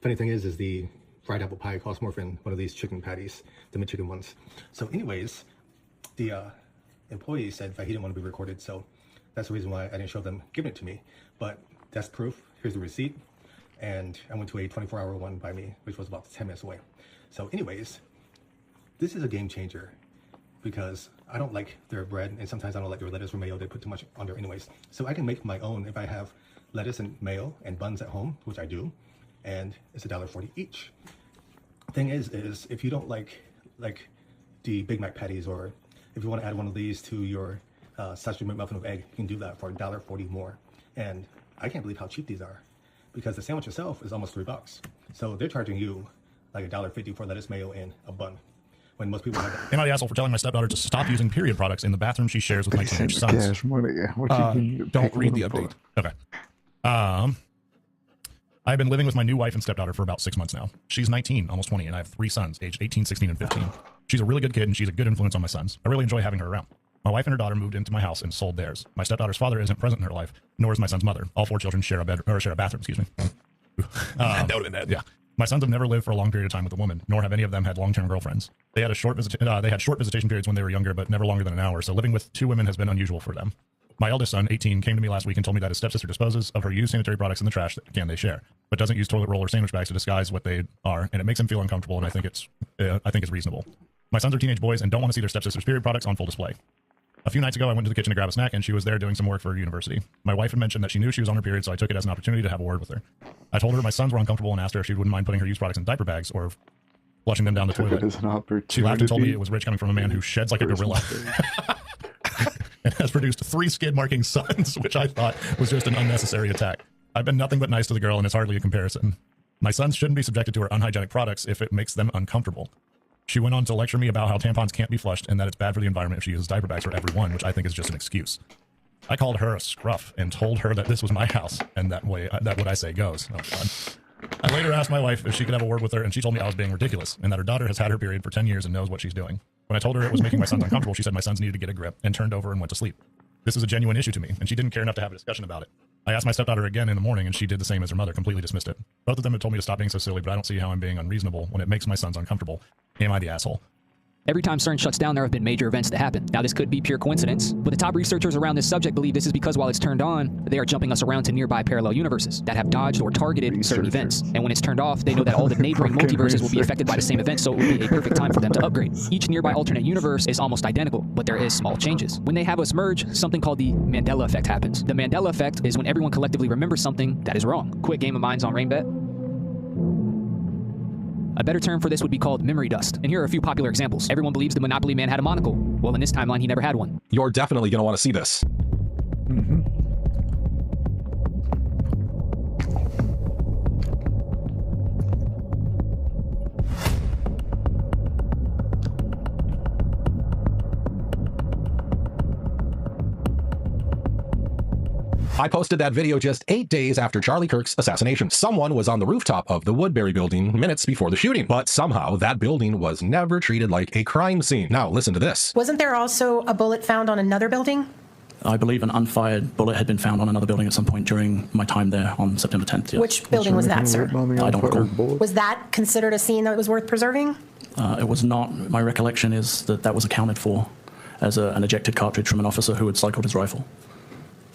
Funny thing is the fried apple pie costs more than one of these chicken patties, the McChicken ones. So anyways, the employee said that he didn't want to be recorded, so that's the reason why I didn't show them giving it to me. But that's proof. Here's the receipt. And I went to a 24-hour one by me, which was about 10 minutes away. So anyways, this is a game changer because I don't like their bread, and sometimes I don't like their lettuce or mayo. They put too much on there anyways. So I can make my own if I have lettuce and mayo and buns at home, which I do, and it's $1.40 each. Thing is if you don't like the Big Mac patties, or if you want to add one of these to your sausage McMuffin with egg, you can do that for $1.40 more. And I can't believe how cheap these are, because the sandwich itself is almost $3. So they're charging you like $1.50 for lettuce, mayo, and a bun, when most people have that. Am I the asshole for telling my stepdaughter to stop using period products in the bathroom she shares with my teenage sons? Cash money. What you Don't read the update. Okay. I've been living with my new wife and stepdaughter for about 6 months now. She's 19, almost 20, and I have 3 sons, aged 18, 16, and 15. She's a really good kid, and she's a good influence on my sons. I really enjoy having her around. My wife and her daughter moved into my house and sold theirs. My stepdaughter's father isn't present in her life, nor is my son's mother. All 4 children share a bathroom. Excuse me. That would have been that. Yeah. My sons have never lived for a long period of time with a woman, nor have any of them had long-term girlfriends. They had short visitation periods when they were younger, but never longer than an hour. So living with 2 women has been unusual for them. My eldest son, 18, came to me last week and told me that his stepsister disposes of her used sanitary products in the trash that they share, but doesn't use toilet roll or sandwich bags to disguise what they are, and it makes him feel uncomfortable. And I think it's reasonable. My sons are teenage boys and don't want to see their stepsister's period products on full display. A few nights ago, I went to the kitchen to grab a snack, and she was there doing some work for university. My wife had mentioned that she knew she was on her period, so I took it as an opportunity to have a word with her. I told her my sons were uncomfortable and asked her if she wouldn't mind putting her used products in diaper bags or flushing them down the toilet. She laughed and told me it was rich coming from a man who sheds like a gorilla and has produced 3 skid-marking sons, which I thought was just an unnecessary attack. I've been nothing but nice to the girl, and it's hardly a comparison. My sons shouldn't be subjected to her unhygienic products if it makes them uncomfortable. She went on to lecture me about how tampons can't be flushed and that it's bad for the environment if she uses diaper bags for everyone, which I think is just an excuse. I called her a scruff and told her that this was my house, and that what I say goes. Oh, God. I later asked my wife if she could have a word with her, and she told me I was being ridiculous, and that her daughter has had her period for 10 years and knows what she's doing. When I told her it was making my sons uncomfortable, she said my sons needed to get a grip, and turned over and went to sleep. This is a genuine issue to me, and she didn't care enough to have a discussion about it. I asked my stepdaughter again in the morning, and she did the same as her mother, completely dismissed it. Both of them have told me to stop being so silly, but I don't see how I'm being unreasonable when it makes my sons uncomfortable. Am I the asshole? Every time CERN shuts down, there have been major events that happen. Now, this could be pure coincidence, but the top researchers around this subject believe this is because while it's turned on, they are jumping us around to nearby parallel universes that have dodged or targeted certain events. And when it's turned off, they know that all the neighboring multiverses will be affected by the same event, so it will be a perfect time for them to upgrade. Each nearby alternate universe is almost identical, but there is small changes. When they have us merge, something called the Mandela effect happens. The Mandela effect is when everyone collectively remembers something that is wrong. Quick game of minds on Rainbet. A better term for this would be called memory dust. And here are a few popular examples. Everyone believes the Monopoly man had a monocle. Well, in this timeline, he never had one. You're definitely going to want to see this. I posted that video just 8 days after Charlie Kirk's assassination. Someone was on the rooftop of the Woodbury building minutes before the shooting, but somehow that building was never treated like a crime scene. Now listen to this. Wasn't there also a bullet found on another building? I believe an unfired bullet had been found on another building at some point during my time there on September 10th. Yes. Which building was that, sir? I don't recall. Was that considered a scene that was worth preserving? It was not. My recollection is that that was accounted for as an ejected cartridge from an officer who had cycled his rifle.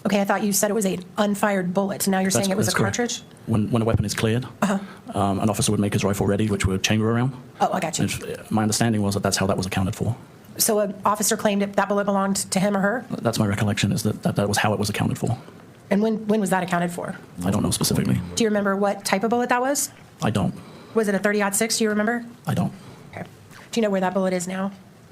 Okay, I thought you said it was an unfired bullet. Now you're saying it was a cartridge? When a weapon is cleared, an officer would make his rifle ready, which would chamber around. Oh, I got you. My understanding was that that's how that was accounted for. So an officer claimed that bullet belonged to him or her? That's my recollection, is that was how it was accounted for. And when was that accounted for? I don't know specifically. Do you remember what type of bullet that was? I don't. Was it a 30-06? Do you remember? I don't. Okay. Do you know where that bullet is now?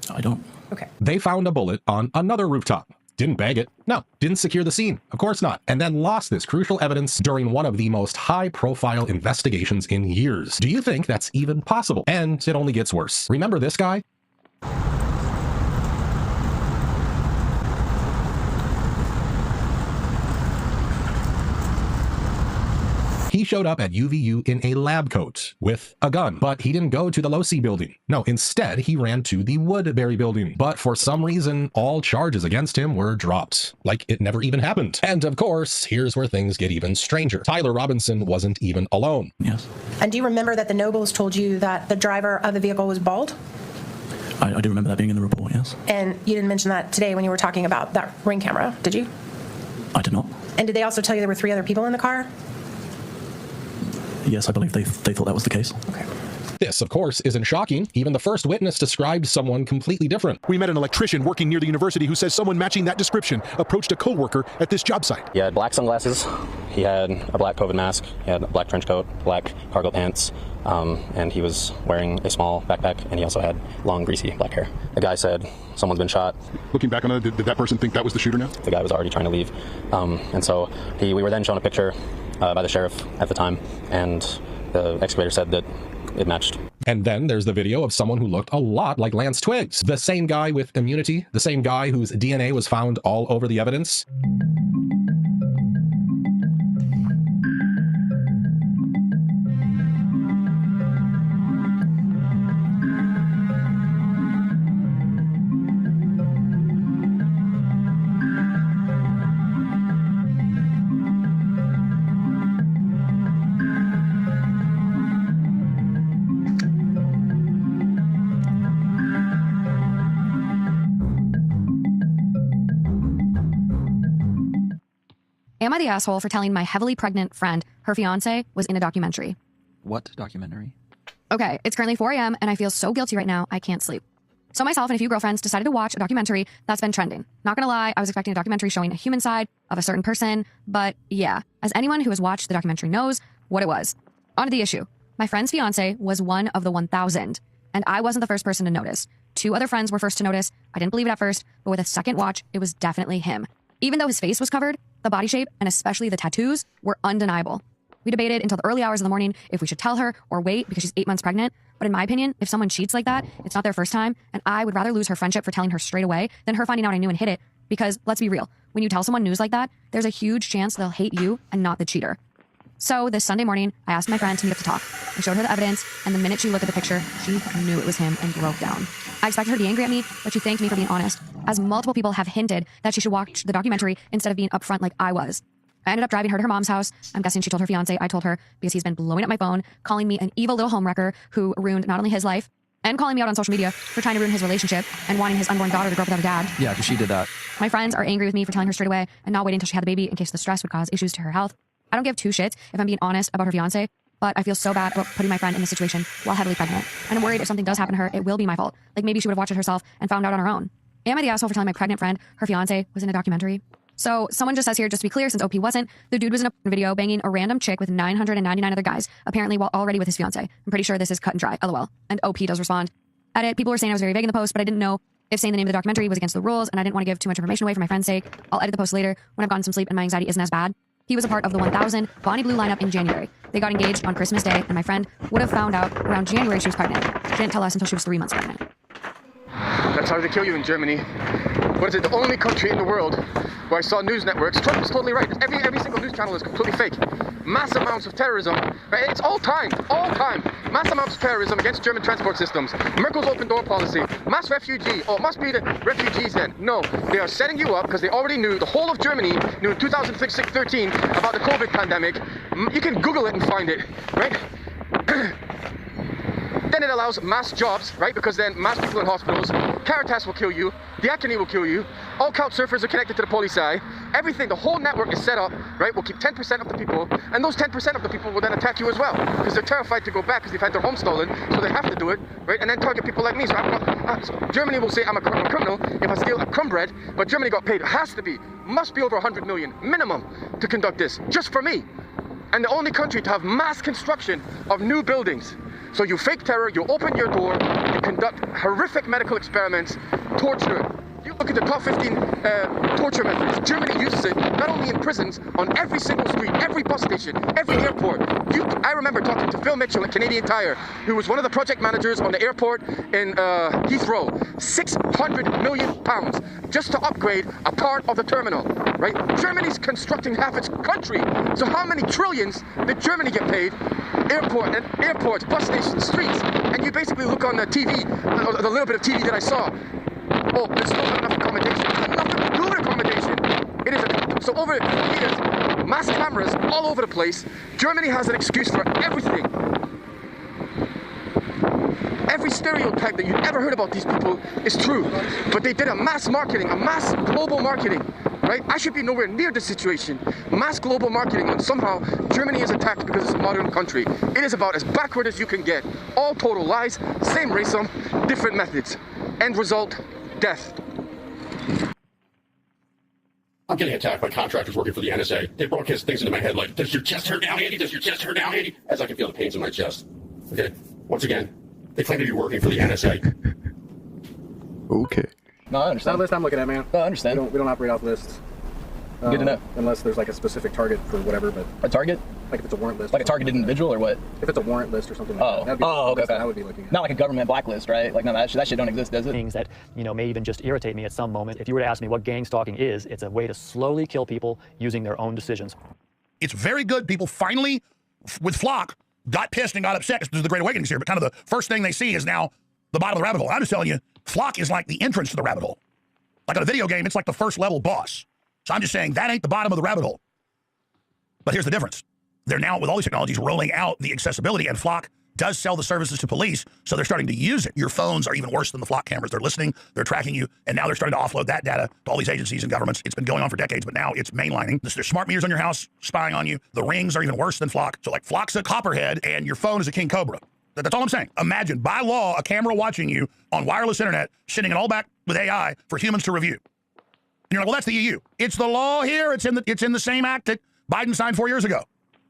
I don't. Okay. They found a bullet on another rooftop. Didn't bag it. No, didn't secure the scene. Of course not. And then lost this crucial evidence during one of the most high-profile investigations in years. Do you think that's even possible? And it only gets worse. Remember this guy? He showed up at UVU in a lab coat with a gun, but he didn't go to the Losi building. No, instead, he ran to the Woodbury building. But for some reason, all charges against him were dropped, like it never even happened. And of course, here's where things get even stranger. Tyler Robinson wasn't even alone. Yes. And do you remember that the Nobles told you that the driver of the vehicle was bald? I do remember that being in the report, yes. And you didn't mention that today when you were talking about that Ring camera, did you? I did not. And did they also tell you there were 3 other people in the car? Yes, I believe they thought that was the case. Okay. This, of course, isn't shocking. Even the first witness described someone completely different. We met an electrician working near the university who says someone matching that description approached a co-worker at this job site. He had black sunglasses, he had a black COVID mask, he had a black trench coat, black cargo pants, and he was wearing a small backpack, and he also had long, greasy black hair. The guy said someone's been shot. Looking back on it, did that person think that was the shooter now? The guy was already trying to leave. And so we were then shown a picture by the sheriff at the time, and the excavator said that it matched. And then there's the video of someone who looked a lot like Lance Twiggs. The same guy with immunity, the same guy whose DNA was found all over the evidence. Am I the asshole for telling my heavily pregnant friend her fiance was in a documentary? What documentary? Okay, it's currently 4 a.m. and I feel so guilty right now, I can't sleep. So myself and a few girlfriends decided to watch a documentary that's been trending. Not gonna lie, I was expecting a documentary showing a human side of a certain person, but yeah, as anyone who has watched the documentary knows what it was. On to the issue. My friend's fiance was one of the 1,000, and I wasn't the first person to notice. 2 other friends were first to notice. I didn't believe it at first, but with a second watch, it was definitely him. Even though his face was covered, the body shape, and especially the tattoos, were undeniable. We debated until the early hours of the morning if we should tell her or wait because she's 8 months pregnant. But in my opinion, if someone cheats like that, it's not their first time, and I would rather lose her friendship for telling her straight away than her finding out I knew and hid it. Because, let's be real, when you tell someone news like that, there's a huge chance they'll hate you and not the cheater. So this Sunday morning, I asked my friend to meet up to talk. I showed her the evidence, and the minute she looked at the picture, she knew it was him and broke down. I expected her to be angry at me, but she thanked me for being honest, as multiple people have hinted that she should watch the documentary instead of being upfront like I was. I ended up driving her to her mom's house. I'm guessing she told her fiance I told her because he's been blowing up my phone, calling me an evil little homewrecker who ruined not only his life, and calling me out on social media for trying to ruin his relationship and wanting his unborn daughter to grow up without a dad. Yeah, because she did that. My friends are angry with me for telling her straight away and not waiting until she had the baby in case the stress would cause issues to her health. I don't give 2 shits if I'm being honest about her fiance, but I feel so bad about putting my friend in this situation while heavily pregnant. And I'm worried if something does happen to her, it will be my fault. Like maybe she would have watched it herself and found out on her own. Am I the asshole for telling my pregnant friend her fiance was in a documentary? So someone just says here, just to be clear, since OP wasn't, the dude was in a video banging a random chick with 999 other guys, apparently while already with his fiance. I'm pretty sure this is cut and dry, LOL. And OP does respond. Edit, people were saying I was very vague in the post, but I didn't know if saying the name of the documentary was against the rules, and I didn't want to give too much information away for my friend's sake. I'll edit the post later when I've gotten some sleep and my anxiety isn't as bad. He was a part of the 1,000 Bonnie Blue lineup in January. They got engaged on Christmas Day, and my friend would have found out around January she was pregnant. She didn't tell us until she was 3 months pregnant. That's how they kill you in Germany. What is it, the only country in the world where I saw news networks. Trump is totally right. Every single news channel is completely fake. Mass amounts of terrorism, right? It's all time. Mass amounts of terrorism against German transport systems. Merkel's open door policy. Mass refugee. Oh, it must be the refugees then. No, they are setting you up because they already knew, the whole of Germany knew in 2013 about the COVID pandemic. You can Google it and find it, right? Then it allows mass jobs, right? Because then mass people in hospitals. Caritas will kill you. Diakony will kill you. All couch surfers are connected to the police. Everything, the whole network is set up, right? We'll keep 10% of the people, and those 10% of the people will then attack you as well, because they're terrified to go back because they've had their home stolen, so they have to do it, right? And then target people like me. So Germany will say I'm a criminal if I steal a crumb bread, but Germany got paid. It has to be, must be over 100 million minimum to conduct this, just for me. And the only country to have mass construction of new buildings. So you fake terror, you open your door, you conduct horrific medical experiments, torture. You look at the top 15 torture methods. Germany uses it not only in prisons, on every single street, every bus station, every airport. I remember talking to Phil Mitchell at Canadian Tire, who was one of the project managers on the airport in Heathrow. £600 million just to upgrade a part of the terminal, right? Germany's constructing half its country. So how many trillions did Germany get paid? Airports, bus stations, streets. And you basically look on the TV, the little bit of TV that I saw. Oh, there's still not enough accommodation. There's nothing to do with accommodation. It is so over 4 years, mass cameras all over the place. Germany has an excuse for everything. Every stereotype that you've ever heard about these people is true. But they did a mass marketing, a mass global marketing, right? I should be nowhere near this situation. Mass global marketing when somehow Germany is attacked because it's a modern country. It is about as backward as you can get. All total lies, same racism, different methods. End result, death. I'm getting attacked by contractors working for the NSA. They broadcast things into my head like, does your chest hurt now, Andy? Does your chest hurt now, Andy? As I can feel the pains in my chest. Okay, once again, they claim to be working for the NSA. Okay. No, I understand. It's not a list I'm looking at, man. No, I understand. We don't operate off lists. Good to know. Unless there's like a specific target for whatever, but... A target? Like if it's a warrant list. Like a targeted individual or what? If it's a warrant list or something like that. Okay. I would be looking at. Not like a government blacklist, right? Like, no, that shit don't exist, does it? Things that, may even just irritate me at some moment. If you were to ask me what gang stalking is, it's a way to slowly kill people using their own decisions. It's very good. People finally, with Flock, got pissed and got upset. This is the Great Awakenings here, but kind of the first thing they see is now the bottom of the rabbit hole. I'm just telling you, Flock is like the entrance to the rabbit hole. Like on a video game, it's like the first level boss. So I'm just saying that ain't the bottom of the rabbit hole. But here's the difference. They're now, with all these technologies, rolling out the accessibility, and Flock does sell the services to police, so they're starting to use it. Your phones are even worse than the Flock cameras. They're listening, they're tracking you, and now they're starting to offload that data to all these agencies and governments. It's been going on for decades, but now it's mainlining. There's smart meters on your house spying on you. The rings are even worse than Flock. So like Flock's a copperhead, and your phone is a king cobra. That's all I'm saying. Imagine, by law, a camera watching you on wireless internet, sending it all back with AI for humans to review. And you're like, well, that's the EU. It's the law here. It's in the same act that Biden signed 4 years ago.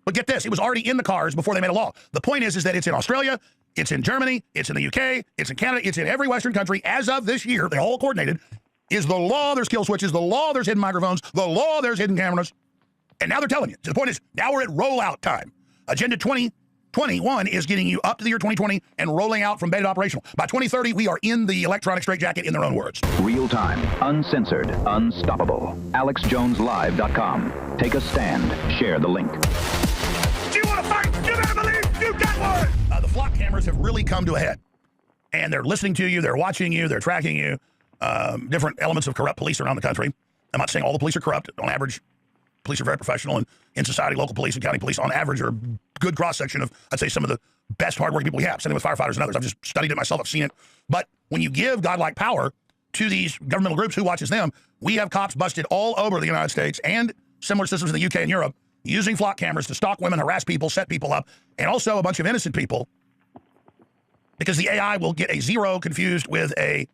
But get this, it was already in the cars before they made a law. The point is that it's in Australia, it's in Germany, it's in the UK, it's in Canada, it's in every Western country. As of this year, they all coordinated. Is the law there's kill switches, the law there's hidden microphones, the law there's hidden cameras. And now they're telling you. So the point is, now we're at rollout time. Agenda 2021 is getting you up to the year 2020 and rolling out from beta to operational. By 2030, we are in the electronic straitjacket in their own words. Real time, uncensored, unstoppable. AlexJonesLive.com. Take a stand. Share the link. Do you want to fight? You better believe you got one! The Flock cameras have really come to a head. And they're listening to you, they're watching you, they're tracking you. Different elements of corrupt police around the country. I'm not saying all the police are corrupt. On average, police are very professional, and in society, local police and county police, on average, are a good cross-section of, I'd say, some of the best hardworking people we have. Same with firefighters and others. I've just studied it myself. I've seen it. But when you give godlike power to these governmental groups, who watches them? We have cops busted all over the United States and similar systems in the UK and Europe using Flock cameras to stalk women, harass people, set people up, and also a bunch of innocent people, because the AI will get a 0 confused with a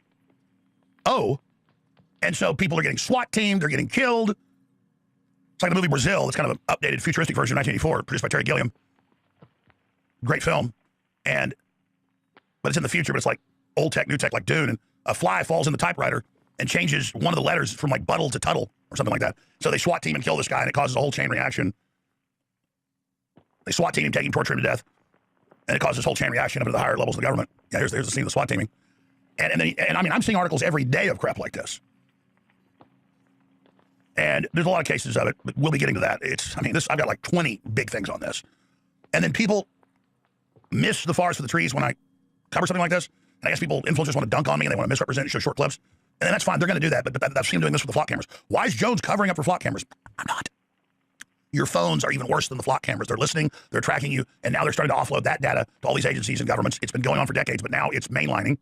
O, and so people are getting SWAT teamed, they're getting killed. It's like the movie Brazil. It's kind of an updated, futuristic version of 1984, produced by Terry Gilliam. Great film. But it's in the future, but it's like old tech, new tech, like Dune. And a fly falls in the typewriter and changes one of the letters from like Buttle to Tuttle or something like that. So they SWAT team and kill this guy, and it causes a whole chain reaction. They SWAT team him, take him, torture him to death. And it causes this whole chain reaction up to the higher levels of the government. Yeah, here's the scene of the SWAT teaming. And I mean, I'm seeing articles every day of crap like this. And there's a lot of cases of it, but we'll be getting to that. I've got like 20 big things on this. And then people miss the forest for the trees when I cover something like this. And I guess influencers want to dunk on me and they want to misrepresent and show short clips. And that's fine. They're going to do that. But I've seen them doing this with the flock cameras. Why is Jones covering up for flock cameras? I'm not. Your phones are even worse than the flock cameras. They're listening, they're tracking you, and now they're starting to offload that data to all these agencies and governments. It's been going on for decades, but now it's mainlining.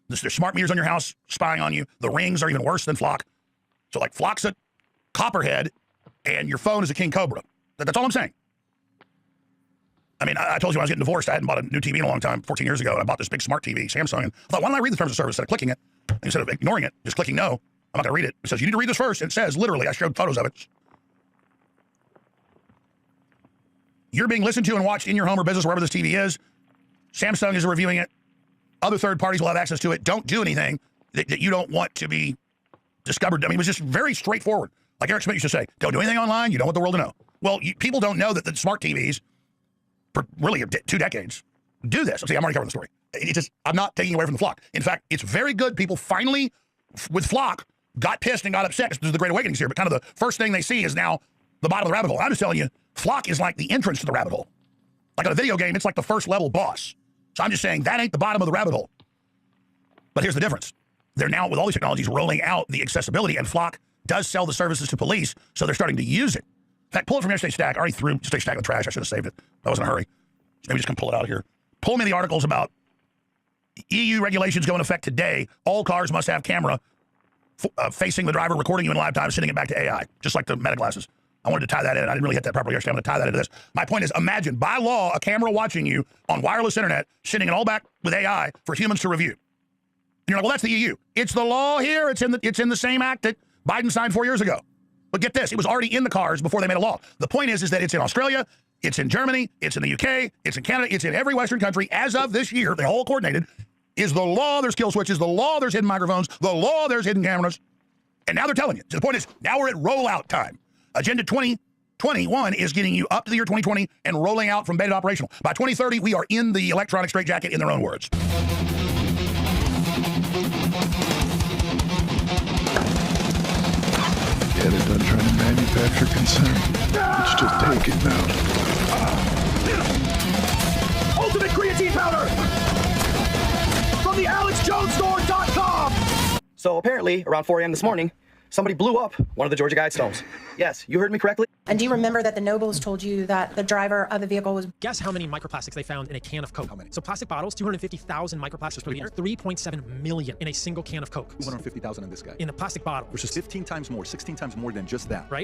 There's smart meters on your house spying on you. The rings are even worse than flock. So like flock's a copperhead, and your phone is a king cobra. That's all I'm saying. I mean, I told you when I was getting divorced, I hadn't bought a new TV in a long time, 14 years ago, and I bought this big smart TV, Samsung, and I thought, why don't I read the terms of service instead of clicking it? Instead of ignoring it, just clicking no. I'm not going to read it. It says, you need to read this first. And it says, literally, I showed photos of it. You're being listened to and watched in your home or business, wherever this TV is. Samsung is reviewing it. Other third parties will have access to it. Don't do anything that you don't want to be discovered. I mean, it was just very straightforward. Like Eric Schmidt used to say, don't do anything online. You don't want the world to know. Well, people don't know that the smart TVs, for really 2 decades, do this. See, I'm already covering the story. I'm not taking away from the flock. In fact, it's very good. People finally, with flock, got pissed and got upset. This is the Great Awakenings here, but kind of the first thing they see is now the bottom of the rabbit hole. I'm just telling you, flock is like the entrance to the rabbit hole. Like on a video game, it's like the first level boss. So I'm just saying that ain't the bottom of the rabbit hole. But here's the difference. They're now, with all these technologies, rolling out the accessibility, and flock does sell the services to police, so they're starting to use it. In fact, pull it from yesterday's stack. I already threw yesterday's stack in the trash. I should have saved it. I was in a hurry. So maybe just can pull it out here. Pull me the articles about EU regulations go into effect today. All cars must have camera facing the driver, recording you in live time, sending it back to AI, just like the meta glasses. I wanted to tie that in. I didn't really hit that properly yesterday. I'm going to tie that into this. My point is, imagine, by law, a camera watching you on wireless internet, sending it all back with AI for humans to review. And you're like, well, that's the EU. It's the law here. It's in the same act that Biden signed 4 years ago. But get this, it was already in the cars before they made a law. The point is that it's in Australia, it's in Germany, it's in the UK, it's in Canada, it's in every Western country. As of this year, they're all coordinated. Is the law there's kill switches, the law there's hidden microphones, the law there's hidden cameras. And now they're telling you. So the point is, now we're at rollout time. Agenda 2021 is getting you up to the year 2020 and rolling out from beta to operational. By 2030, we are in the electronic straitjacket, in their own words. Yeah, they're done trying to manufacture consent. Let's just take it now. Ultimate creatine powder from the AlexJonesStore.com. So apparently, around 4 a.m. this morning, somebody blew up one of the Georgia Guidestones. Yes, you heard me correctly. And do you remember that the Nobles told you that the driver of the vehicle was... Guess how many microplastics they found in a can of Coke? How many? So plastic bottles, 250,000 microplastics per liter, 3.7 million in a single can of Coke. 250,000 in this guy. In a plastic bottle. Which is 15 times more, 16 times more than just that. Right?